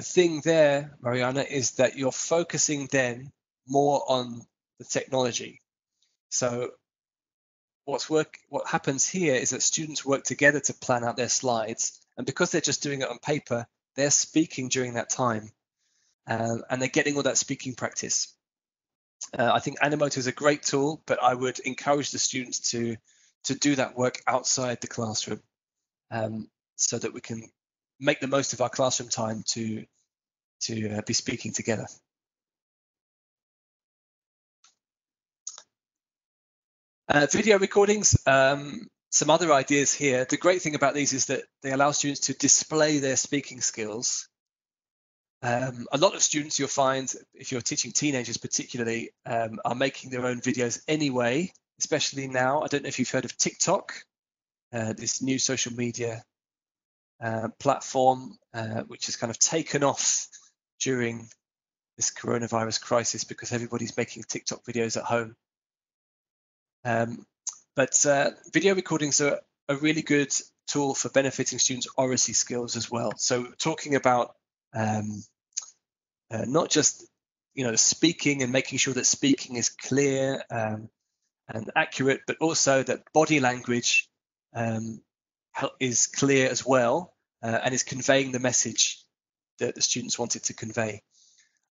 S3: thing there, Mariana, is that you're focusing then more on the technology. So what happens here is that students work together to plan out their slides, and because they're just doing it on paper, they're speaking during that time, and they're getting all that speaking practice. I think Animoto is a great tool, but I would encourage the students to do that work outside the classroom, so that we can make the most of our classroom time to be speaking together. Video recordings, some other ideas here. The great thing about these is that they allow students to display their speaking skills. A lot of students, you'll find, if you're teaching teenagers particularly, are making their own videos anyway, especially now. I don't know if you've heard of TikTok, this new social media platform, which has kind of taken off during this coronavirus crisis because everybody's making TikTok videos at home. But video recordings are a really good tool for benefiting students' oracy skills as well. So talking about not just the speaking and making sure that speaking is clear and accurate, but also that body language is clear as well and is conveying the message that the students wanted to convey.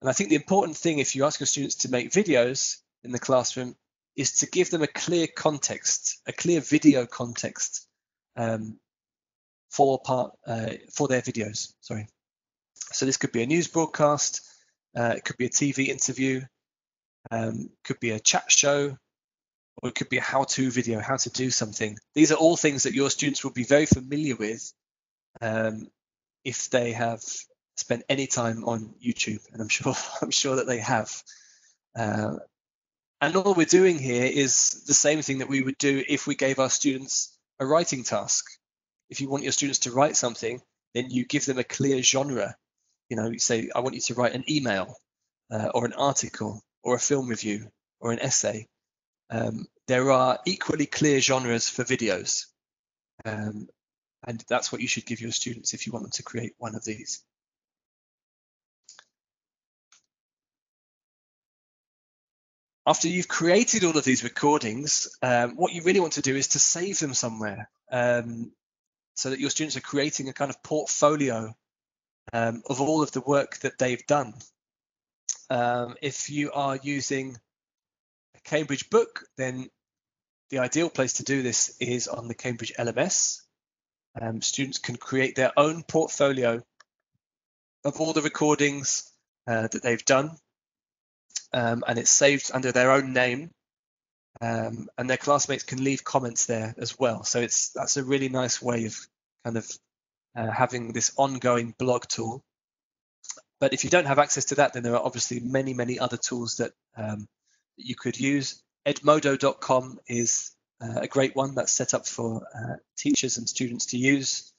S3: And I think the important thing, if you ask your students to make videos in the classroom, is to give them a clear context, a clear video context for their videos. Sorry. So this could be a news broadcast, it could be a TV interview, could be a chat show, or it could be a how-to video, how to do something. These are all things that your students will be very familiar with if they have spent any time on YouTube, and I'm sure that they have. And all we're doing here is the same thing that we would do if we gave our students a writing task. If you want your students to write something, then you give them a clear genre. You say, I want you to write an email or an article or a film review or an essay. There are equally clear genres for videos. And that's what you should give your students if you want them to create one of these. After you've created all of these recordings, what you really want to do is to save them somewhere so that your students are creating a kind of portfolio of all of the work that they've done. If you are using a Cambridge book, then the ideal place to do this is on the Cambridge LMS. Students can create their own portfolio of all the recordings that they've done. And it's saved under their own name, and their classmates can leave comments there as well. So that's a really nice way of kind of having this ongoing blog tool. But if you don't have access to that, then there are obviously many, many other tools that you could use. Edmodo.com is a great one that's set up for teachers and students to use.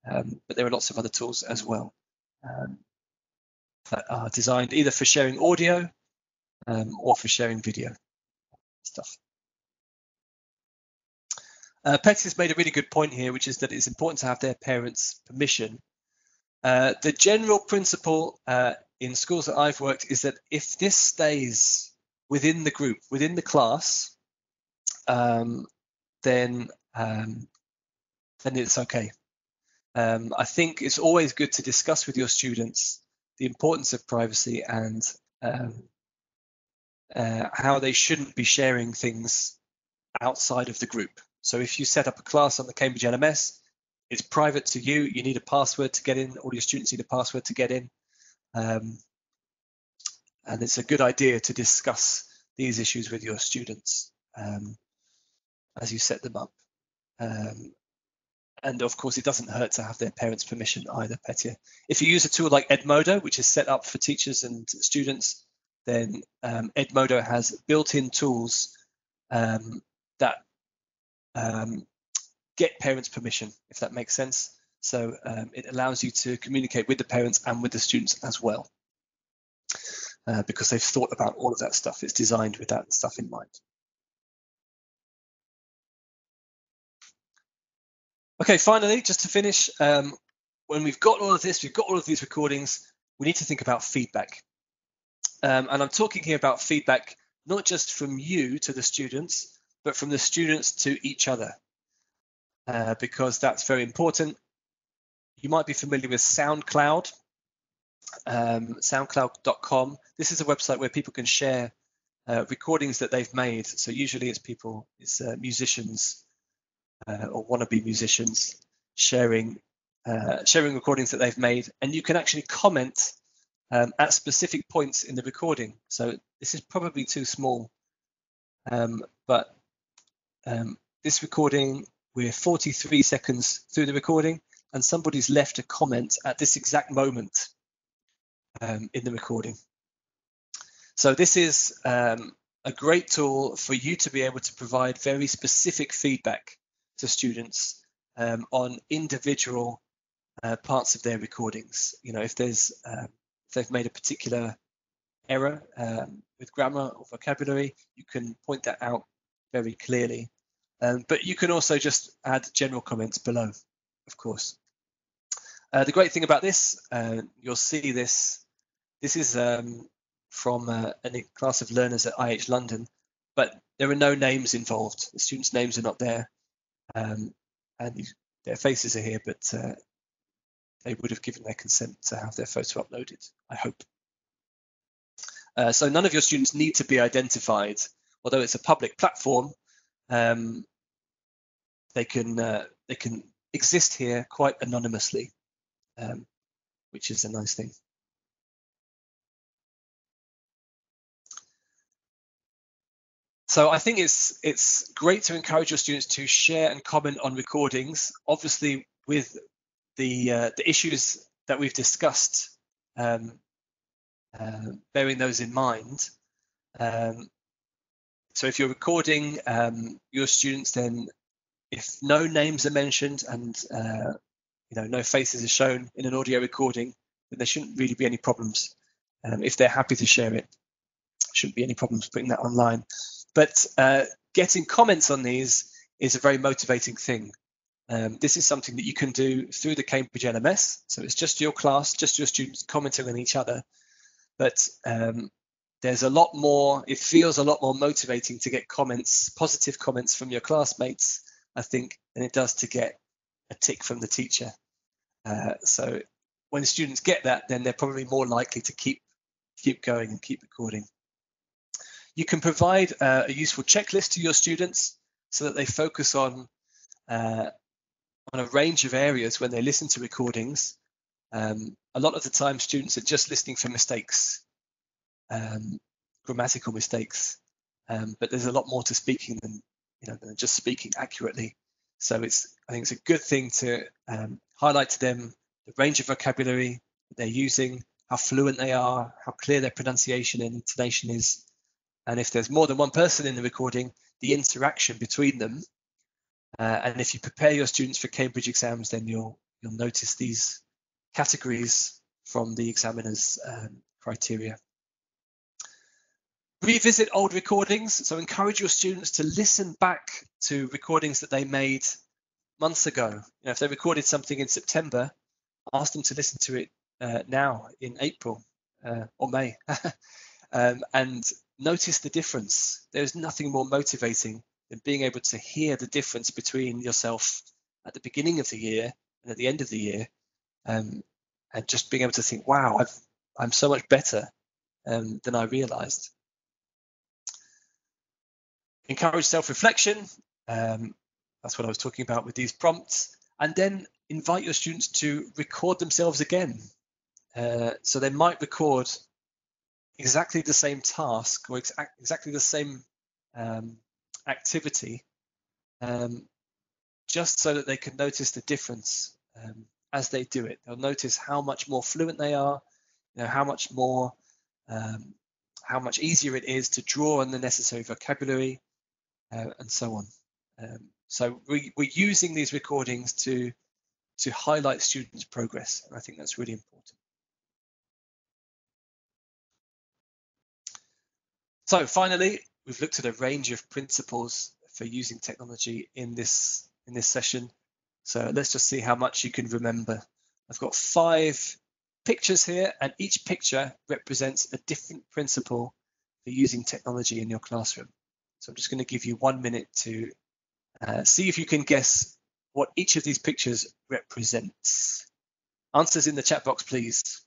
S3: but there are lots of other tools as well that are designed either for sharing audio or for sharing video stuff. Petty has made a really good point here, which is that it's important to have their parents' permission. The general principle in schools that I've worked is that if this stays within the group, within the class, then it's okay. I think it's always good to discuss with your students the importance of privacy and how they shouldn't be sharing things outside of the group. So if you set up a class on the Cambridge LMS, it's private to you. You need a password to get in. All your students need a password to get in. And it's a good idea to discuss these issues with your students as you set them up. And of course, it doesn't hurt to have their parents' permission either, Petya. If you use a tool like Edmodo, which is set up for teachers and students, then Edmodo has built-in tools that get parents' permission, if that makes sense. So it allows you to communicate with the parents and with the students as well, because they've thought about all of that stuff. It's designed with that stuff in mind. Okay, finally, just to finish, when we've got all of this, we've got all of these recordings, we need to think about feedback. And I'm talking here about feedback, not just from you to the students, but from the students to each other, because that's very important. You might be familiar with SoundCloud, soundcloud.com. This is a website where people can share recordings that they've made. So usually it's musicians or wannabe musicians sharing recordings that they've made, and you can actually comment at specific points in the recording. So this is probably too small, but this recording, we're 43 seconds through the recording, and somebody's left a comment at this exact moment in the recording. So this is a great tool for you to be able to provide very specific feedback to students on individual parts of their recordings. You know, if they've made a particular error with grammar or vocabulary, you can point that out very clearly. But you can also just add general comments below, of course. The great thing about this, you'll see this is from a class of learners at IH London, but there are no names involved. The students' names are not there. And their faces are here, but they would have given their consent to have their photo uploaded, I hope. So none of your students need to be identified, although it's a public platform. They can exist here quite anonymously, which is a nice thing. So I think it's great to encourage your students to share and comment on recordings, obviously with the issues that we've discussed, bearing those in mind. So if you're recording your students, then if no names are mentioned and no faces are shown in an audio recording, then there shouldn't really be any problems. If they're happy to share it, shouldn't be any problems putting that online. But getting comments on these is a very motivating thing. This is something that you can do through the Cambridge LMS. So it's just your class, just your students commenting on each other. But there's a lot more, it feels a lot more motivating to get comments, positive comments from your classmates, I think, than it does to get a tick from the teacher. So when students get that, then they're probably more likely to keep going and keep recording. You can provide a useful checklist to your students so that they focus on a range of areas when they listen to recordings. A lot of the time, students are just listening for mistakes, grammatical mistakes, but there's a lot more to speaking than just speaking accurately. So I think it's a good thing to highlight to them the range of vocabulary that they're using, how fluent they are, how clear their pronunciation and intonation is. And if there's more than one person in the recording, the interaction between them. And if you prepare your students for Cambridge exams, then you'll you'll notice these categories from the examiner's criteria. Revisit old recordings. So encourage your students to listen back to recordings that they made months ago. If they recorded something in September, ask them to listen to it now in April or May and notice the difference. There's nothing more motivating than being able to hear the difference between yourself at the beginning of the year and at the end of the year, and just being able to think, wow, I'm so much better than I realized. Encourage self-reflection. That's what I was talking about with these prompts. And then invite your students to record themselves again. So they might record exactly the same task or exactly the same activity, just so that they can notice the difference as they do it. They'll notice how much more fluent they are, how much easier it is to draw on the necessary vocabulary, and so on. So we're using these recordings to highlight students' progress, and I think that's really important. So finally, we've looked at a range of principles for using technology in this session. So let's just see how much you can remember. I've got 5 pictures here, and each picture represents a different principle for using technology in your classroom. So I'm just going to give you 1 minute to see if you can guess what each of these pictures represents. Answers in the chat box, please.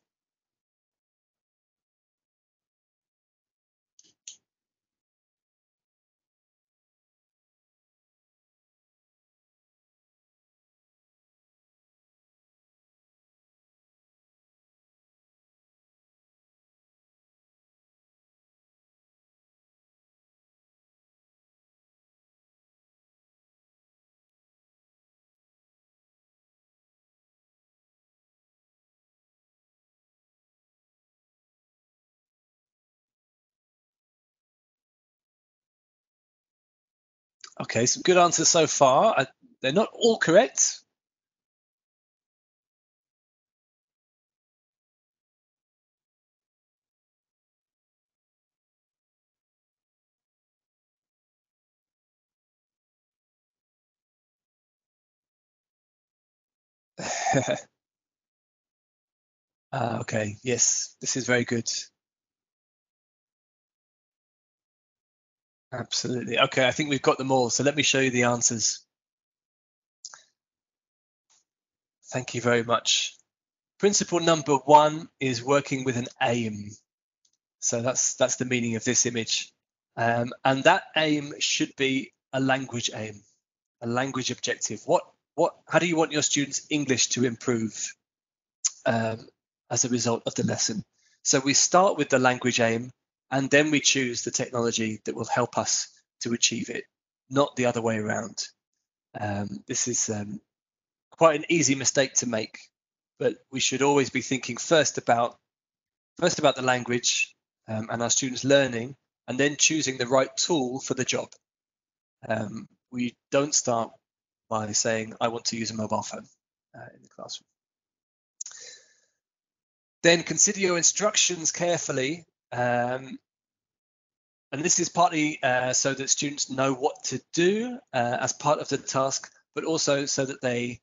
S3: Okay, some good answers so far. They're not all correct. Okay, yes, this is very good. Absolutely. Okay, I think we've got them all. So let me show you the answers. Thank you very much. Principle number 1 is working with an aim. So that's the meaning of this image. And that aim should be a language aim, a language objective. How do you want your students' English to improve as a result of the lesson? So we start with the language aim, and then we choose the technology that will help us to achieve it, not the other way around. This is quite an easy mistake to make, but we should always be thinking first about the language and our students learning, and then choosing the right tool for the job. We don't start by saying, I want to use a mobile phone in the classroom. Then consider your instructions carefully. And this is partly so that students know what to do as part of the task, but also so that they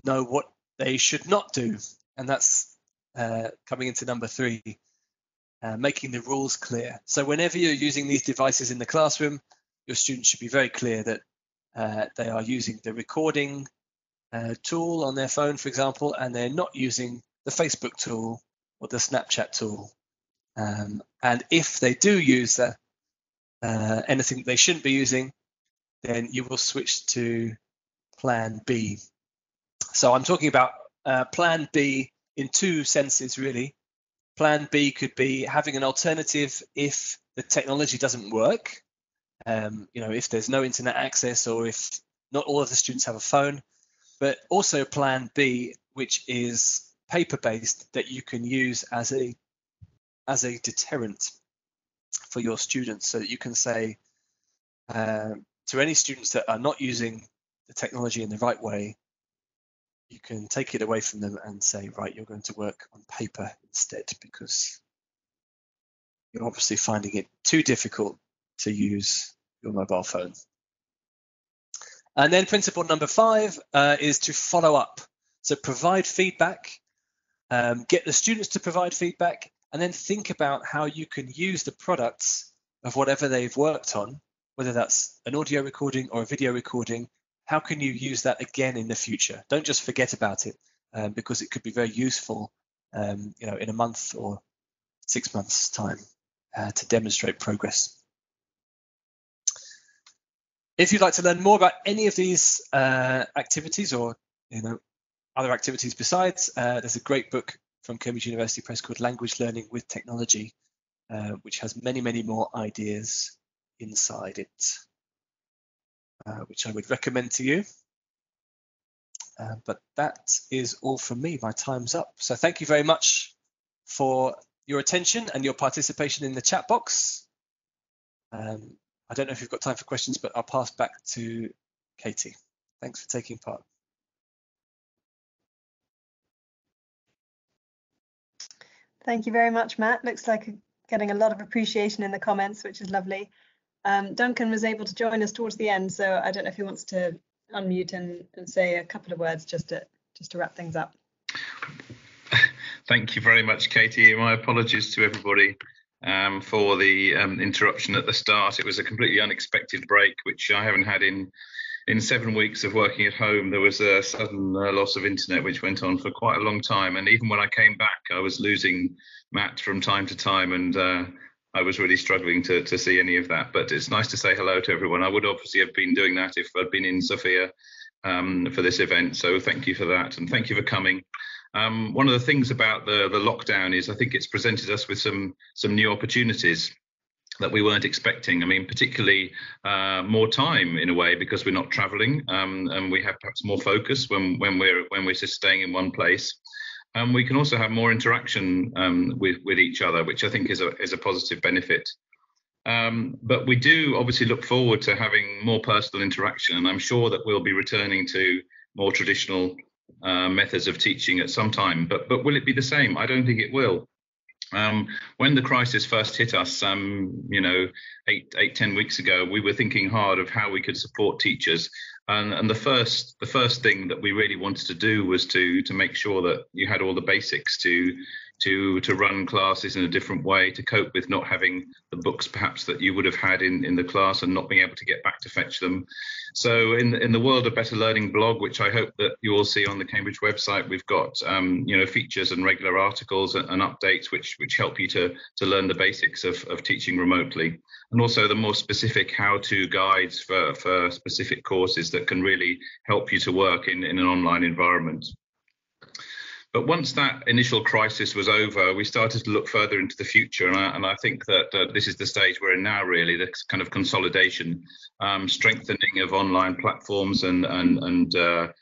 S3: know what they should not do. And that's coming into number 3, making the rules clear. So whenever you're using these devices in the classroom, your students should be very clear that they are using the recording tool on their phone, for example, and they're not using the Facebook tool or the Snapchat tool. And if they do use anything they shouldn't be using, then you will switch to plan B. So I'm talking about plan B in 2 senses, really. Plan B could be having an alternative if the technology doesn't work, if there's no internet access or if not all of the students have a phone, but also plan B, which is paper-based, that you can use as a deterrent for your students, so that you can say to any students that are not using the technology in the right way, you can take it away from them and say, right, you're going to work on paper instead, because you're obviously finding it too difficult to use your mobile phone. And then principle number 5 is to follow up. So provide feedback, get the students to provide feedback, and then think about how you can use the products of whatever they've worked on, whether that's an audio recording or a video recording. How can you use that again in the future? Don't just forget about it, because it could be very useful, in a month or 6 months' time to demonstrate progress. If you'd like to learn more about any of these activities, or other activities besides, there's a great book from Cambridge University Press called Language Learning with Technology, which has many, many more ideas inside it, which I would recommend to you. But that is all from me. My time's up. So thank you very much for your attention and your participation in the chat box. I don't know if you've got time for questions, but I'll pass back to Katie. Thanks for taking part.
S2: Thank you very much, Matt. Looks like getting a lot of appreciation in the comments, which is lovely. Duncan was able to join us towards the end, so I don't know if he wants to unmute and say a couple of words just to wrap things up.
S4: Thank you very much, Katie. My apologies to everybody for the interruption at the start. It was a completely unexpected break, which I haven't had in 7 weeks of working at home. There was a sudden loss of internet, which went on for quite a long time. And even when I came back, I was losing Matt from time to time, and I was really struggling to see any of that. But it's nice to say hello to everyone. I would obviously have been doing that if I'd been in Sofia for this event. So thank you for that, and thank you for coming. One of the things about the lockdown is I think it's presented us with some new opportunities that we weren't expecting. I mean, particularly more time in a way, because we're not traveling, and we have perhaps more focus when we're just staying in one place. We can also have more interaction with each other, which I think is a positive benefit. But we do obviously look forward to having more personal interaction, and I'm sure that we'll be returning to more traditional methods of teaching at some time. But will it be the same? I don't think it will. When the crisis first hit us, 10 weeks ago, we were thinking hard of how we could support teachers. And the first thing that we really wanted to do was to make sure that you had all the basics to run classes in a different way, to cope with not having the books perhaps that you would have had in the class and not being able to get back to fetch them. So in the World of Better Learning blog, which I hope that you all see on the Cambridge website, we've got features and regular articles and updates which help you to learn the basics of teaching remotely, and also the more specific how-to guides for specific courses that can really help you to work in an online environment. But once that initial crisis was over, we started to look further into the future. And I think that this is the stage we're in now, really, the kind of consolidation, strengthening of online platforms and the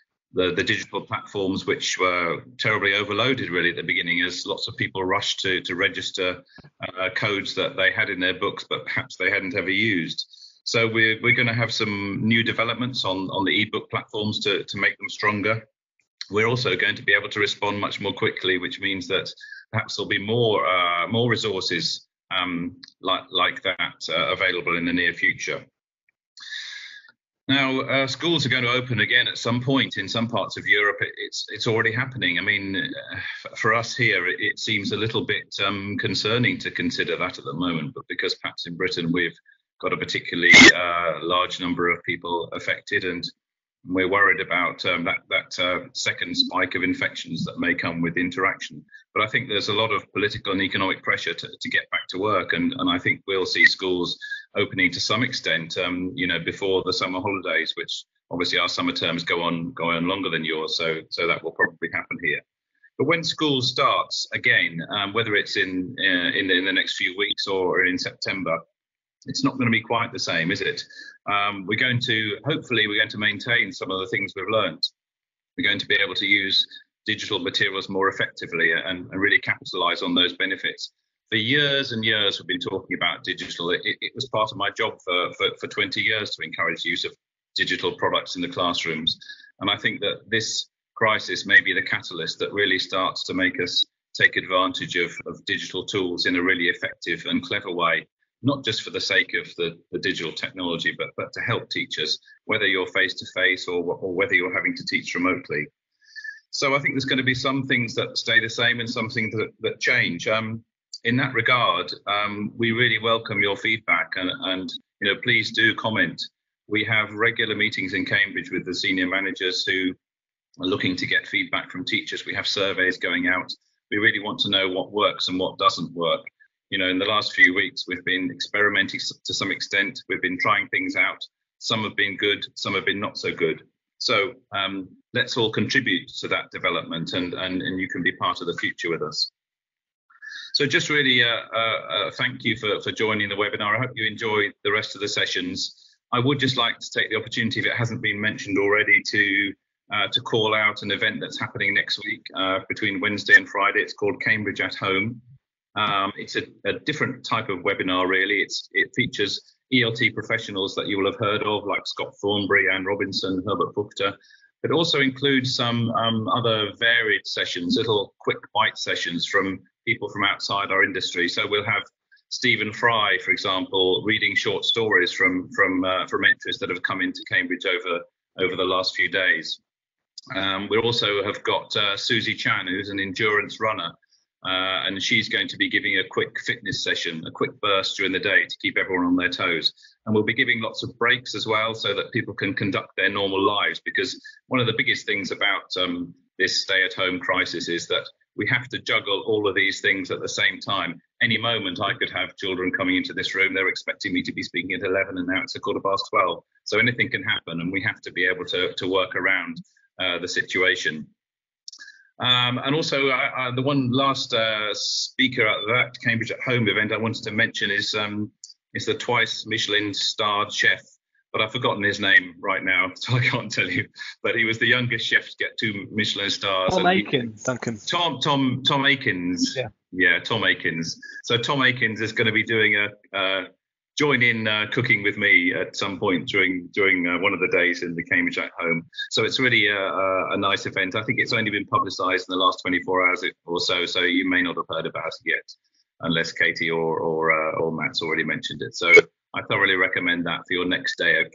S4: digital platforms, which were terribly overloaded, really, at the beginning, as lots of people rushed to register codes that they had in their books, but perhaps they hadn't ever used. So we're going to have some new developments on the ebook platforms to make them stronger. We're also going to be able to respond much more quickly, which means that perhaps there'll be more resources like that available in the near future. Now, schools are going to open again at some point in some parts of Europe. It's already happening. I mean, for us here, it seems a little bit concerning to consider that at the moment, but because perhaps in Britain we've got a particularly large number of people affected, and we're worried about that second spike of infections that may come with interaction. But I think there's a lot of political and economic pressure to get back to work, and I think we'll see schools opening to some extent, before the summer holidays, which obviously our summer terms go on longer than yours, so that will probably happen here. But when school starts again, whether it's in the next few weeks or in September, it's not going to be quite the same, is it? Hopefully we're going to maintain some of the things we've learned. We're going to be able to use digital materials more effectively and really capitalize on those benefits. For years and years, we've been talking about digital. It was part of my job for 20 years to encourage use of digital products in the classrooms. And I think that this crisis may be the catalyst that really starts to make us take advantage of digital tools in a really effective and clever way, not just for the sake of the digital technology, but to help teachers, whether you're face-to-face or whether you're having to teach remotely. So I think there's going to be some things that stay the same and some things that change. In that regard, we really welcome your feedback and please do comment. We have regular meetings in Cambridge with the senior managers who are looking to get feedback from teachers. We have surveys going out. We really want to know what works and what doesn't work. In the last few weeks, we've been experimenting to some extent. We've been trying things out. Some have been good, some have been not so good. So let's all contribute to that development and you can be part of the future with us. So just really thank you for joining the webinar. I hope you enjoy the rest of the sessions. I would just like to take the opportunity, if it hasn't been mentioned already, to call out an event that's happening next week between Wednesday and Friday. It's called Cambridge at Home. It's a different type of webinar, really. It features ELT professionals that you will have heard of, like Scott Thornbury, Anne Robinson, Herbert Buchter. It also includes some other varied sessions, little quick bite sessions from people from outside our industry. So we'll have Stephen Fry, for example, reading short stories from entries that have come into Cambridge over the last few days. We also have got Susie Chan, who's an endurance runner, and she's going to be giving a quick fitness session, a quick burst during the day to keep everyone on their toes. And we'll be giving lots of breaks as well so that people can conduct their normal lives, because one of the biggest things about this stay-at-home crisis is that we have to juggle all of these things at the same time. Any moment I could have children coming into this room, they're expecting me to be speaking at 11 and now it's 12:15. So anything can happen and we have to be able to work around the situation. And also the one last speaker at that Cambridge at Home event I wanted to mention is the twice Michelin starred chef, but I've forgotten his name right now, so I can't tell you. But he was the youngest chef to get 2 Michelin stars.
S3: Tom Akins, Duncan.
S4: Tom Akins. Yeah, Tom Akins. So Tom Akins is going to be doing a join in cooking with me at some point during one of the days in the Cambridge at Home. So it's really a nice event. I think it's only been publicised in the last 24 hours or so you may not have heard about it yet, unless Katie or Matt's already mentioned it. So I thoroughly recommend that for your next day at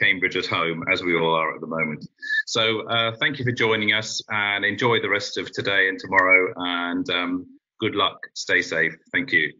S4: Cambridge at Home, as we all are at the moment. So thank you for joining us and enjoy the rest of today and tomorrow, and good luck. Stay safe. Thank you.